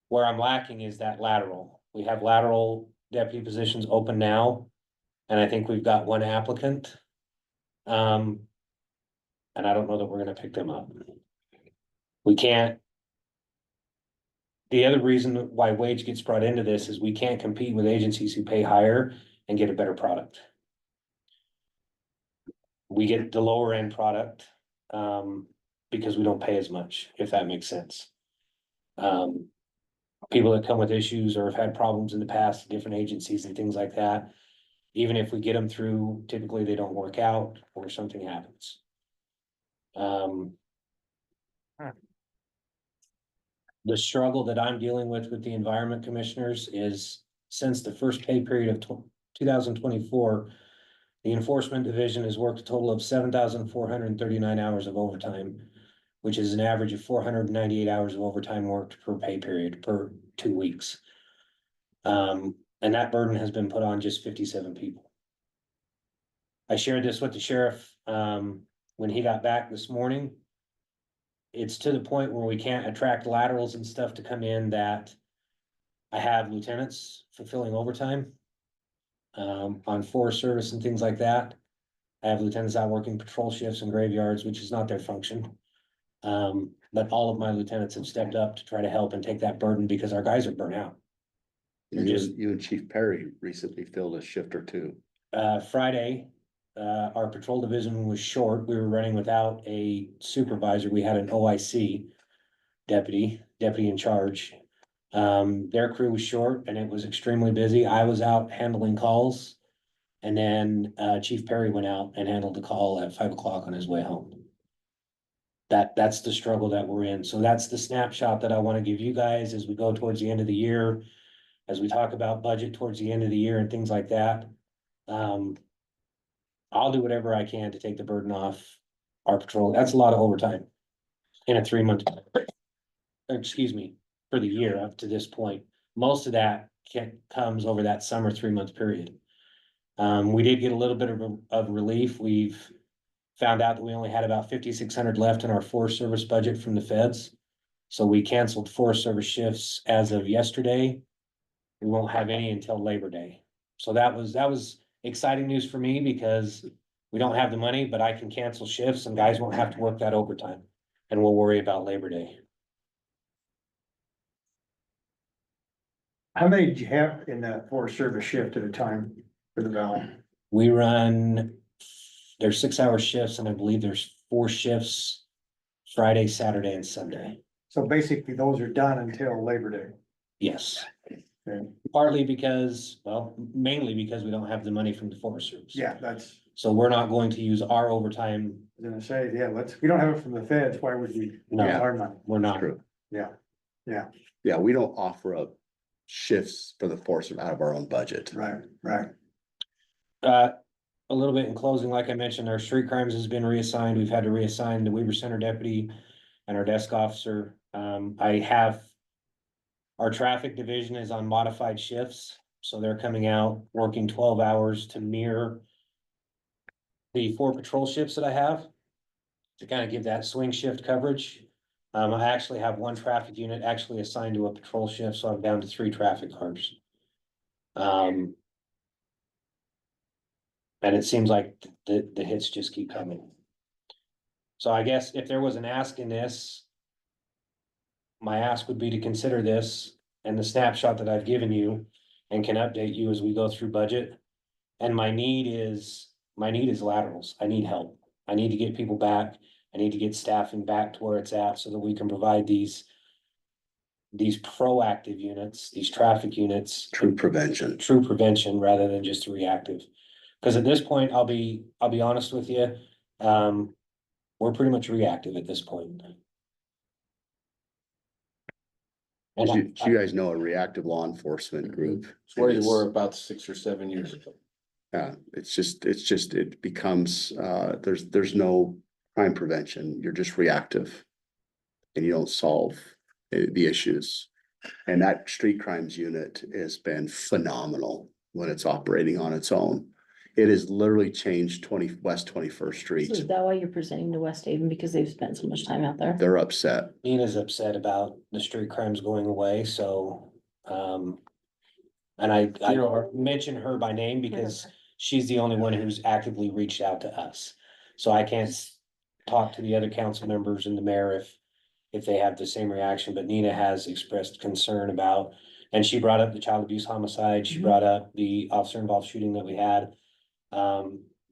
S4: Where I'm lacking is that lateral. We have lateral deputy positions open now. And I think we've got 1 applicant. And I don't know that we're gonna pick them up. We can't. The other reason why wage gets brought into this is we can't compete with agencies who pay higher and get a better product. We get the lower end product, because we don't pay as much, if that makes sense. People that come with issues or have had problems in the past, different agencies and things like that. Even if we get them through, typically they don't work out or something happens. The struggle that I'm dealing with the environment commissioners is since the first pay period of 2024, the enforcement division has worked a total of 7,439 hours of overtime, which is an average of 498 hours of overtime worked per pay period per 2 weeks. And that burden has been put on just 57 people. I shared this with the sheriff, when he got back this morning. It's to the point where we can't attract laterals and stuff to come in that I have lieutenants fulfilling overtime. On Forest Service and things like that. I have lieutenants out working patrol shifts and graveyards, which is not their function. But all of my lieutenants have stepped up to try to help and take that burden because our guys are burnt out.
S14: You and Chief Perry recently filled a shift or 2.
S4: Friday, our patrol division was short. We were running without a supervisor. We had an OIC deputy in charge. Their crew was short and it was extremely busy. I was out handling calls. And then, Chief Perry went out and handled the call at 5 o'clock on his way home. That's the struggle that we're in. So that's the snapshot that I want to give you guys as we go towards the end of the year. As we talk about budget towards the end of the year and things like that. I'll do whatever I can to take the burden off our patrol. That's a lot of overtime. In a 3-month, excuse me, for the year up to this point. Most of that comes over that summer 3-month period. We did get a little bit of relief. We've found out that we only had about 5,600 left in our Forest Service budget from the feds. So we canceled Forest Service shifts as of yesterday. We won't have any until Labor Day. So that was exciting news for me because we don't have the money, but I can cancel shifts and guys won't have to work that overtime. And we'll worry about Labor Day.
S7: How many did you have in that Forest Service shift at a time for the valley?
S4: We run, there's 6-hour shifts and I believe there's 4 shifts Friday, Saturday and Sunday.
S7: So basically those are done until Labor Day.
S4: Yes.
S7: Okay.
S4: Partly because, well, mainly because we don't have the money from the Forest Service.
S7: Yeah, that's,
S4: So we're not going to use our overtime.
S7: I was gonna say, yeah, we don't have it from the feds, why would we?
S4: No.
S7: use our money?
S4: We're not.
S14: True.
S7: Yeah, yeah,
S14: Yeah, we don't offer up shifts for the force out of our own budget.
S7: right, right.
S4: A little bit in closing, like I mentioned, our street crimes has been reassigned. We've had to reassign the Weaver Center deputy and our desk officer. Our traffic division is on modified shifts, so they're coming out, working 12 hours to mirror the 4 patrol shifts that I have to kind of give that swing shift coverage. I actually have 1 traffic unit actually assigned to a patrol shift, so I'm down to 3 traffic cars. And it seems like the hits just keep coming. So I guess if there was an ask in this, my ask would be to consider this and the snapshot that I've given you and can update you as we go through budget. And my need is laterals. I need help. I need to get people back. I need to get staffing back to where it's at so that we can provide these proactive units, these traffic units.
S14: True prevention.
S4: True prevention rather than just reactive. Cause at this point, I'll be honest with you, we're pretty much reactive at this point. And
S14: You guys know a reactive law enforcement group.
S1: It's where you were about 6 or 7 years ago.
S14: Yeah, it becomes, there's no crime prevention, you're just reactive. And you don't solve the issues. And that street crimes unit has been phenomenal when it's operating on its own. It has literally changed West 21st
S9: So
S14: Street.
S9: is that why you're presenting to West Haven? Because they've spent so much time out there?
S14: They're upset.
S4: Nina's upset about the street crimes going away, so, and I mention her by name because she's the only one who's actively reached out to us. So I can't talk to the other council members and the mayor if they have the same reaction, but Nina has expressed concern about, and she brought up the child abuse homicide, she brought up the officer involved shooting that we had.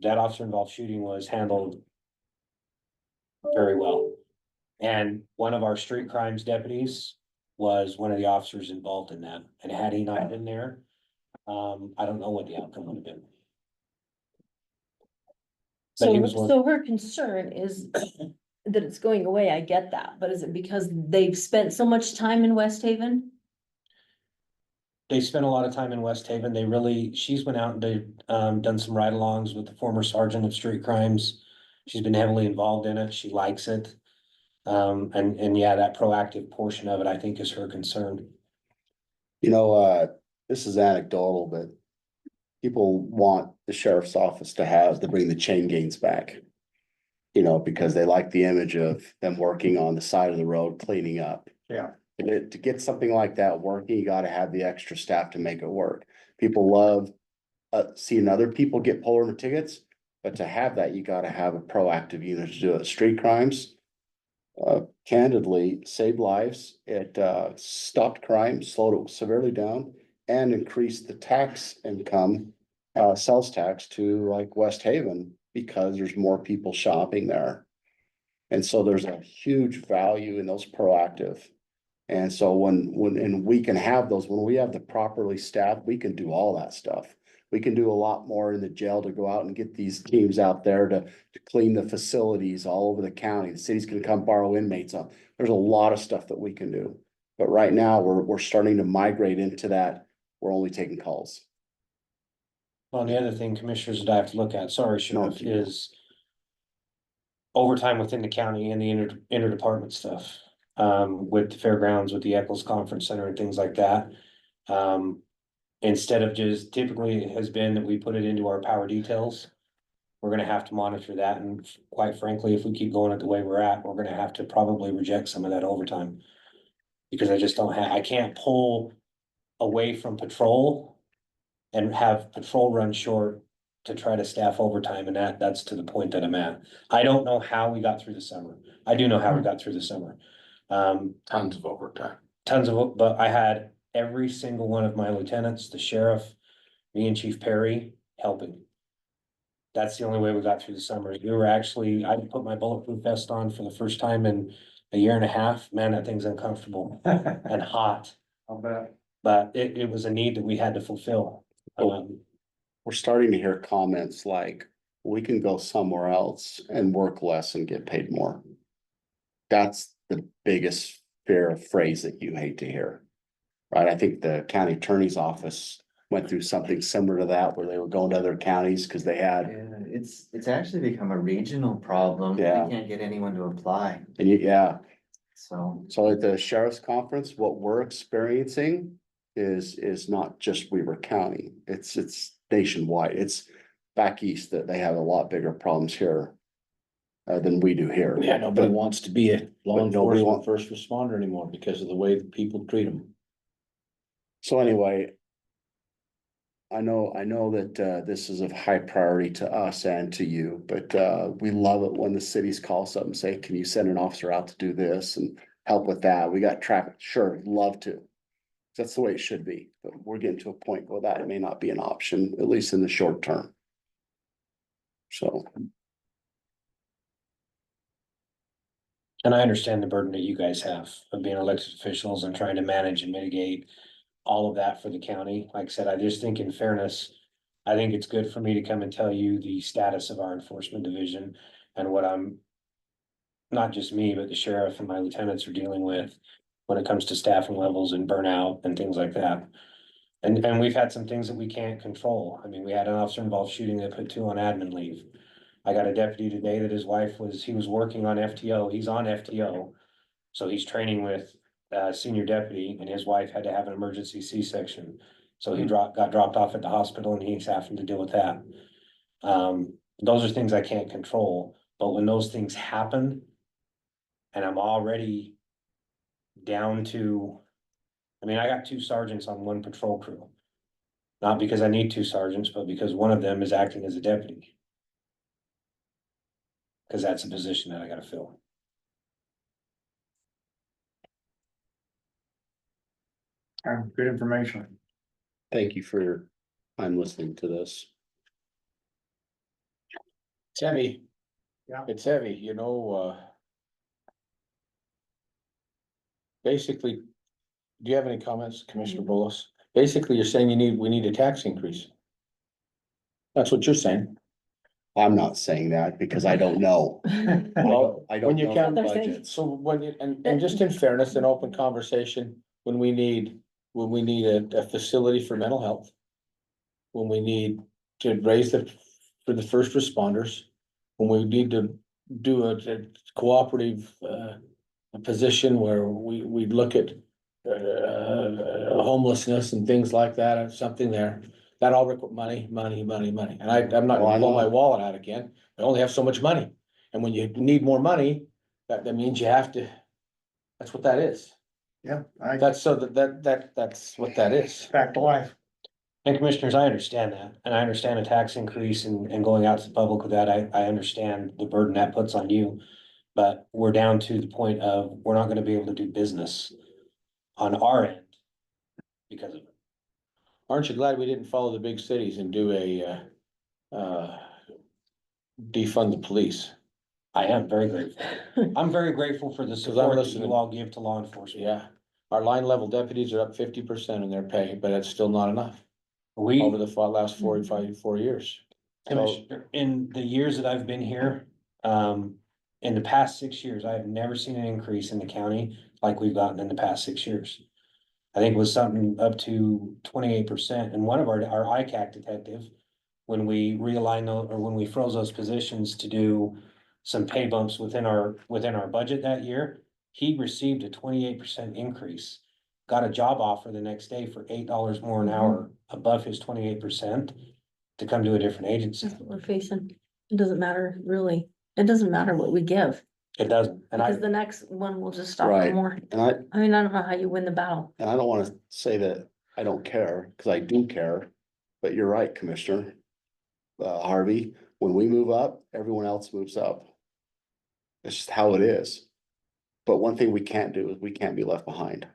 S4: That officer involved shooting was handled very well. And one of our street crimes deputies was one of the officers involved in that, and had he not been there, I don't know what the outcome would have been. But he was one.
S9: So her concern is that it's going away, I get that, but is it because they've spent so much time in West Haven?
S4: They spent a lot of time in West Haven. She's went out and they've done some ride-alongs with the former sergeant of street crimes. She's been heavily involved in it. She likes it. And yeah, that proactive portion of it, I think, is her concern.
S14: You know, this is anecdotal, but people want the sheriff's office to bring the chain gangs back. You know, because they like the image of them working on the side of the road, cleaning up.
S1: Yeah.
S14: To get something like that working, you gotta have the extra staff to make it work. People love seeing other people get pulled over tickets, but to have that, you gotta have a proactive unit to do it. Street crimes, candidly, saved lives. It stopped crime, slowed it severely down, and increased the tax income, sales tax to like West Haven, because there's more people shopping there. And so there's a huge value in those proactive. And so when we can have those, when we have the properly staffed, we can do all that stuff. We can do a lot more in the jail to go out and get these teams out there to clean the facilities all over the county. The cities can come borrow inmates on. There's a lot of stuff that we can do. But right now, we're starting to migrate into that. We're only taking calls.
S4: Well, the other thing, commissioners, that I have to look at, sorry, Sheriff, is overtime within the county and the interdepartment stuff. With the fairgrounds, with the Eccles Conference Center and things like that. Instead of just, typically it has been that we put it into our power details. We're gonna have to monitor that, and quite frankly, if we keep going at the way we're at, we're gonna have to probably reject some of that overtime. Because I can't pull away from patrol and have patrol run short to try to staff overtime, and that's to the point that I'm at. I don't know how we got through the summer. I do know how we got through the summer.
S1: Tons of overtime.
S4: But I had every single one of my lieutenants, the sheriff, me and Chief Perry helping. That's the only way we got through the summer. I put my bulletproof vest on for the first time in a year and a half. Man, that thing's uncomfortable and hot.
S7: I'll bet.
S4: But it was a need that we had to fulfill.
S14: We're starting to hear comments like, we can go somewhere else and work less and get paid more. That's the biggest phrase that you hate to hear. Right? I think the county attorney's office went through something similar to that, where they were going to other counties because they had.
S12: Yeah, it's actually become a regional problem.
S14: Yeah.
S12: We can't get anyone to apply,
S14: And
S12: so.
S14: at the sheriff's conference, what we're experiencing is not just Weaver County. It's nationwide. It's back east that they have a lot bigger problems here than we do here.
S1: Yeah, nobody wants to be a law
S14: but nobody
S1: enforcement first responder anymore because of the way that people treat them.
S14: So anyway, I know that this is of high priority to us and to you, but we love it when the cities call us up and say, can you send an officer out to do this and help with that? We got traffic. Sure, love to. That's the way it should be, but we're getting to a point where that may not be an option, at least in the short term. So.
S4: And I understand the burden that you guys have of being elected officials and trying to manage and mitigate all of that for the county. Like I said, I just think in fairness, I think it's good for me to come and tell you the status of our enforcement division and what I'm. Not just me, but the sheriff and my lieutenants are dealing with when it comes to staffing levels and burnout and things like that. And we've had some things that we can't control. I mean, we had an officer involved shooting that put 2 on admin leave. I got a deputy today that his wife he was working on FTO, he's on FTO. So he's training with senior deputy and his wife had to have an emergency C-section. So he got dropped off at the hospital and he's having to deal with that. Those are things I can't control, but when those things happen and I'm already down to, I mean, I got 2 sergeants on 1 patrol crew. Not because I need 2 sergeants, but because one of them is acting as a deputy. Cause that's a position that I gotta fill.
S7: Good information.
S14: Thank you for your time listening to this.
S1: It's heavy.
S7: Yeah.
S1: It's heavy, you know, basically, do you have any comments, Commissioner Bolos? Basically, you're saying we need a tax increase. That's what you're saying.
S14: I'm not saying that because I don't know.
S1: Well,
S14: I
S1: when
S14: don't
S1: you
S14: know
S1: count
S14: the
S9: They're saying-
S14: budgets.
S1: So when you, and just in fairness and open conversation, when we need a facility for mental health. When we need to raise for the first responders, when we need to do a cooperative, a position where we look at homelessness and things like that, or something there. That all require money. And I'm not
S14: Oh, I
S1: gonna pull
S14: know.
S1: my wallet out again. I only have so much money. And when you need more money, that means you have to, that's what that is.
S7: Yeah,
S1: That's so that's what that is.
S7: back to life.
S4: And commissioners, I understand that, and I understand a tax increase and going out to the public with that, I understand the burden that puts on you. But we're down to the point of, we're not gonna be able to do business on our end because of it.
S1: Aren't you glad we didn't follow the big cities and do defund the police?
S4: I am very grateful. I'm very grateful for the
S1: I'm
S4: support that
S1: listening.
S4: you all give to law enforcement.
S1: Yeah, our line level deputies are up 50% in their pay, but it's still not enough
S4: We,
S1: over the last 4 years. So,
S4: Commissioner, in the years that I've been here, in the past 6 years, I have never seen an increase in the county like we've gotten in the past 6 years. I think it was something up to 28%, and one of our ICAC detective, when we realigned or when we froze those positions to do some pay bumps within our budget that year, he received a 28% increase. Got a job offer the next day for $8 more an hour above his 28% to come to a different agency.
S9: That's what we're facing. It doesn't matter, really. It doesn't matter what we give,
S4: It doesn't, and
S9: because the next one will just stop for
S14: Right.
S9: more.
S14: And I
S9: I don't know how you win the battle.
S14: don't wanna say that I don't care, cause I do care, but you're right, Commissioner. Harvey, when we move up, everyone else moves up. It's just how it is. But one thing we can't do is we can't be left behind.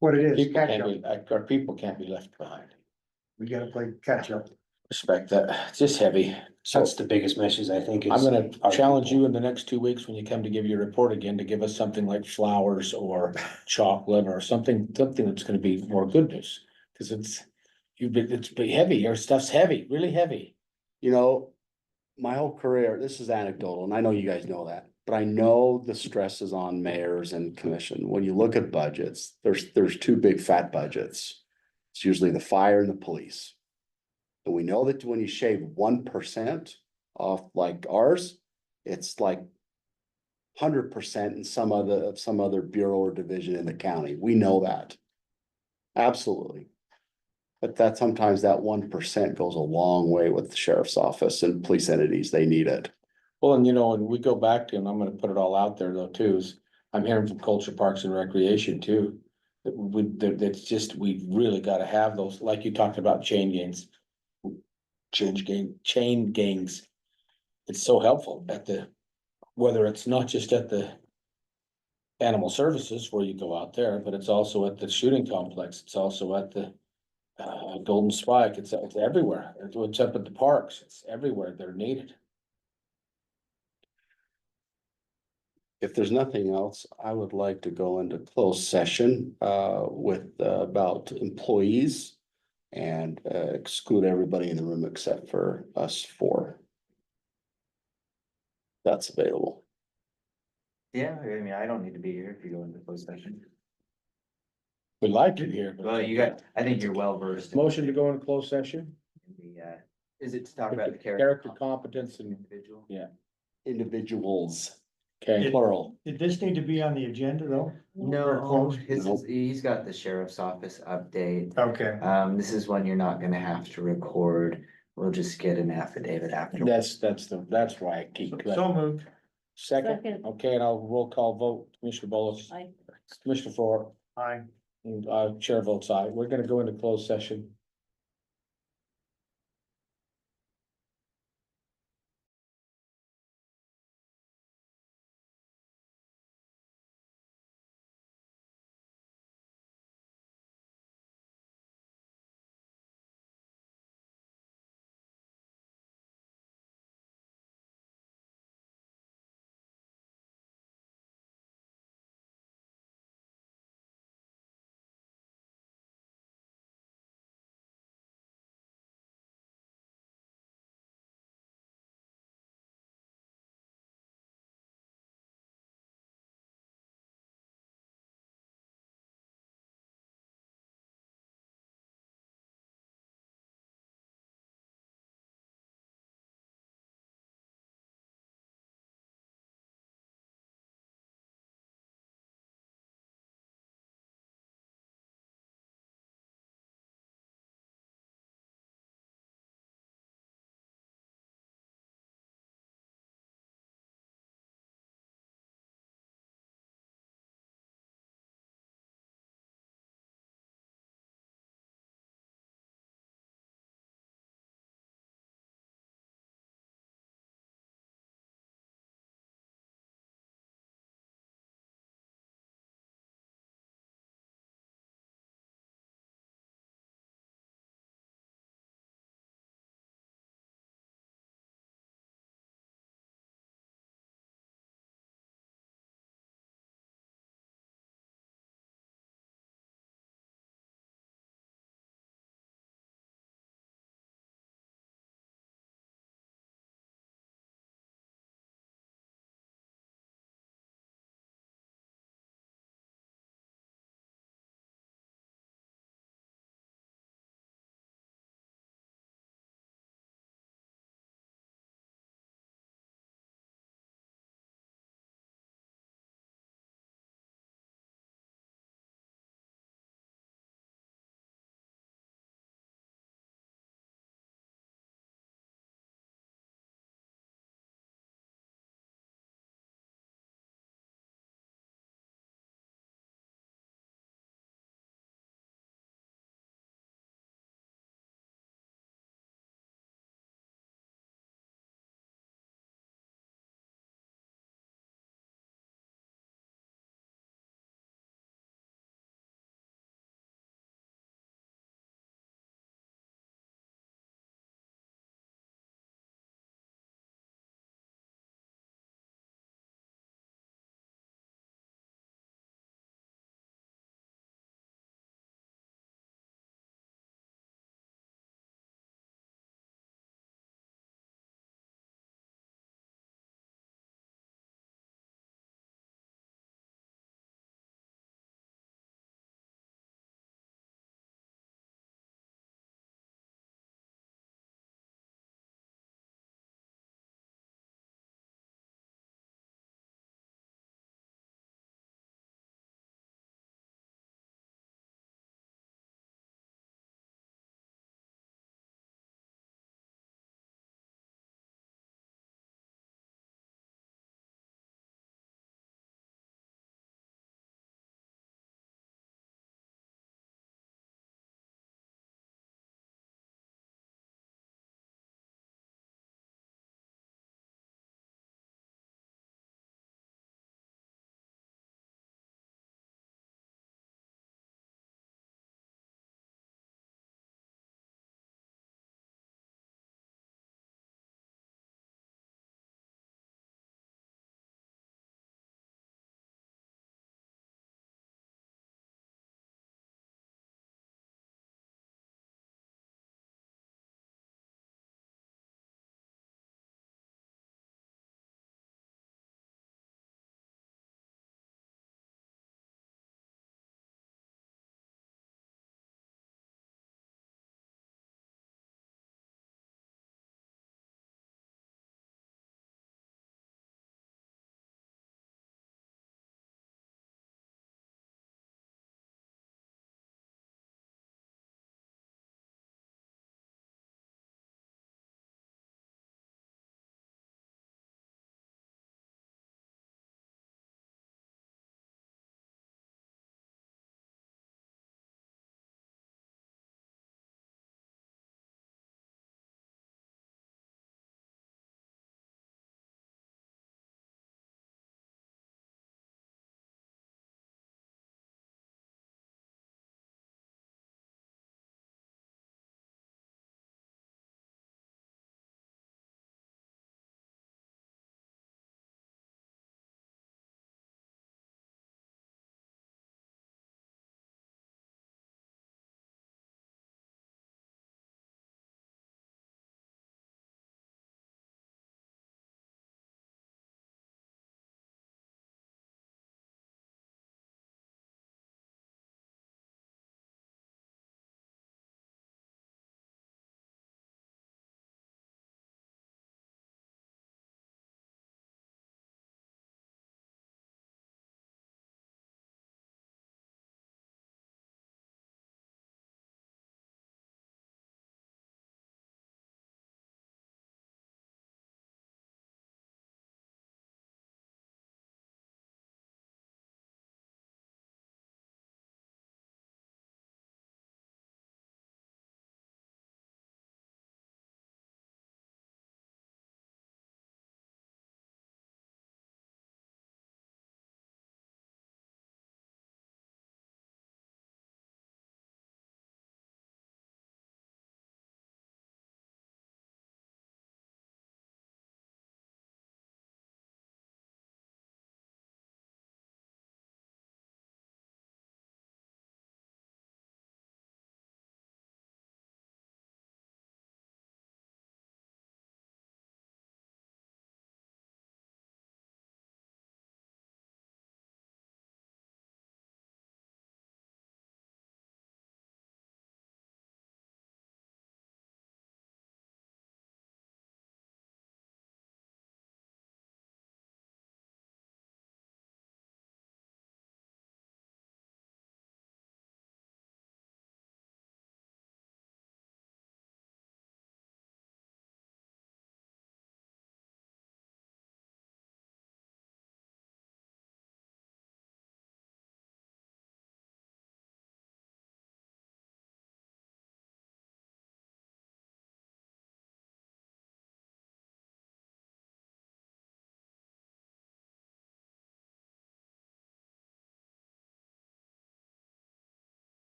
S7: What it is,
S1: people
S7: catch
S1: can't
S7: up.
S1: be, our people can't be left behind.
S7: We gotta play catch up.
S1: Respect that. It's just heavy. So
S4: that's the biggest message I think is.
S1: I'm gonna
S4: our
S1: challenge
S4: people.
S1: you in the next 2 weeks when you come to give your report again, to give us something like flowers or chocolate or something that's gonna be more good news. Cause it's been heavy, your stuff's heavy, really heavy.
S14: You know, my whole career, this is anecdotal, and I know you guys know that, but I know the stress is on mayors and commission. When you look at budgets, there's 2 big fat budgets. It's usually the fire and the police. And we know that when you shave 1% off like ours, it's like 100% in some other bureau or division in the county. We know that. Absolutely. But sometimes that 1% goes a long way with the sheriff's office and police entities. They need it.
S1: Well, and you know, and we go back to, and I'm gonna put it all out there though too, is I'm hearing from Culture Parks and Recreation too. That's just, we've really gotta have those, like you talked about chain gangs. It's so helpful whether it's not just at the animal services where you go out there, but it's also at the shooting complex. It's also at the Golden Spike. It's everywhere. It's up at the parks. It's everywhere. They're needed.
S14: If there's nothing else, I would like to go into closed session with about employees. and exclude everybody in the room except for us four. That's available.
S12: Yeah, I mean, I don't need to be here if you go into closed session.
S1: We'd like it here.
S12: Well, you got, I think you're well versed.
S1: Motion to go into closed session,
S12: Is it to talk about the
S1: character competence and,
S12: individual?
S14: Individuals,
S1: okay,
S14: plural.
S7: Did this need to be on the agenda though?
S12: No,
S14: Nope.
S12: he's got the sheriff's office update.
S7: Okay.
S12: This is one you're not gonna have to record. We'll just get an affidavit after.
S1: that's why I keep.
S7: So moved.
S1: Second,
S9: Second.
S1: okay, and I'll roll call vote, Commissioner Bolus,
S9: I
S1: Commissioner Faur,
S7: Aye.
S1: and Chair votes aye. We're gonna go into closed session.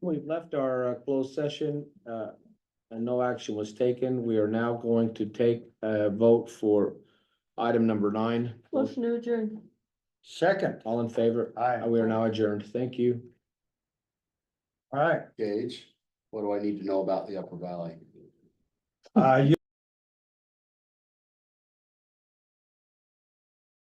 S1: We've left our closed session, and no action was taken. We are now going to take a vote for item number 9.
S9: Motion to adjourn.
S7: Second,
S1: All in favor?
S7: Aye.
S1: We are now adjourned. Thank you.
S7: all right.
S2: Gage, what do I need to know about the Upper Valley?
S7: You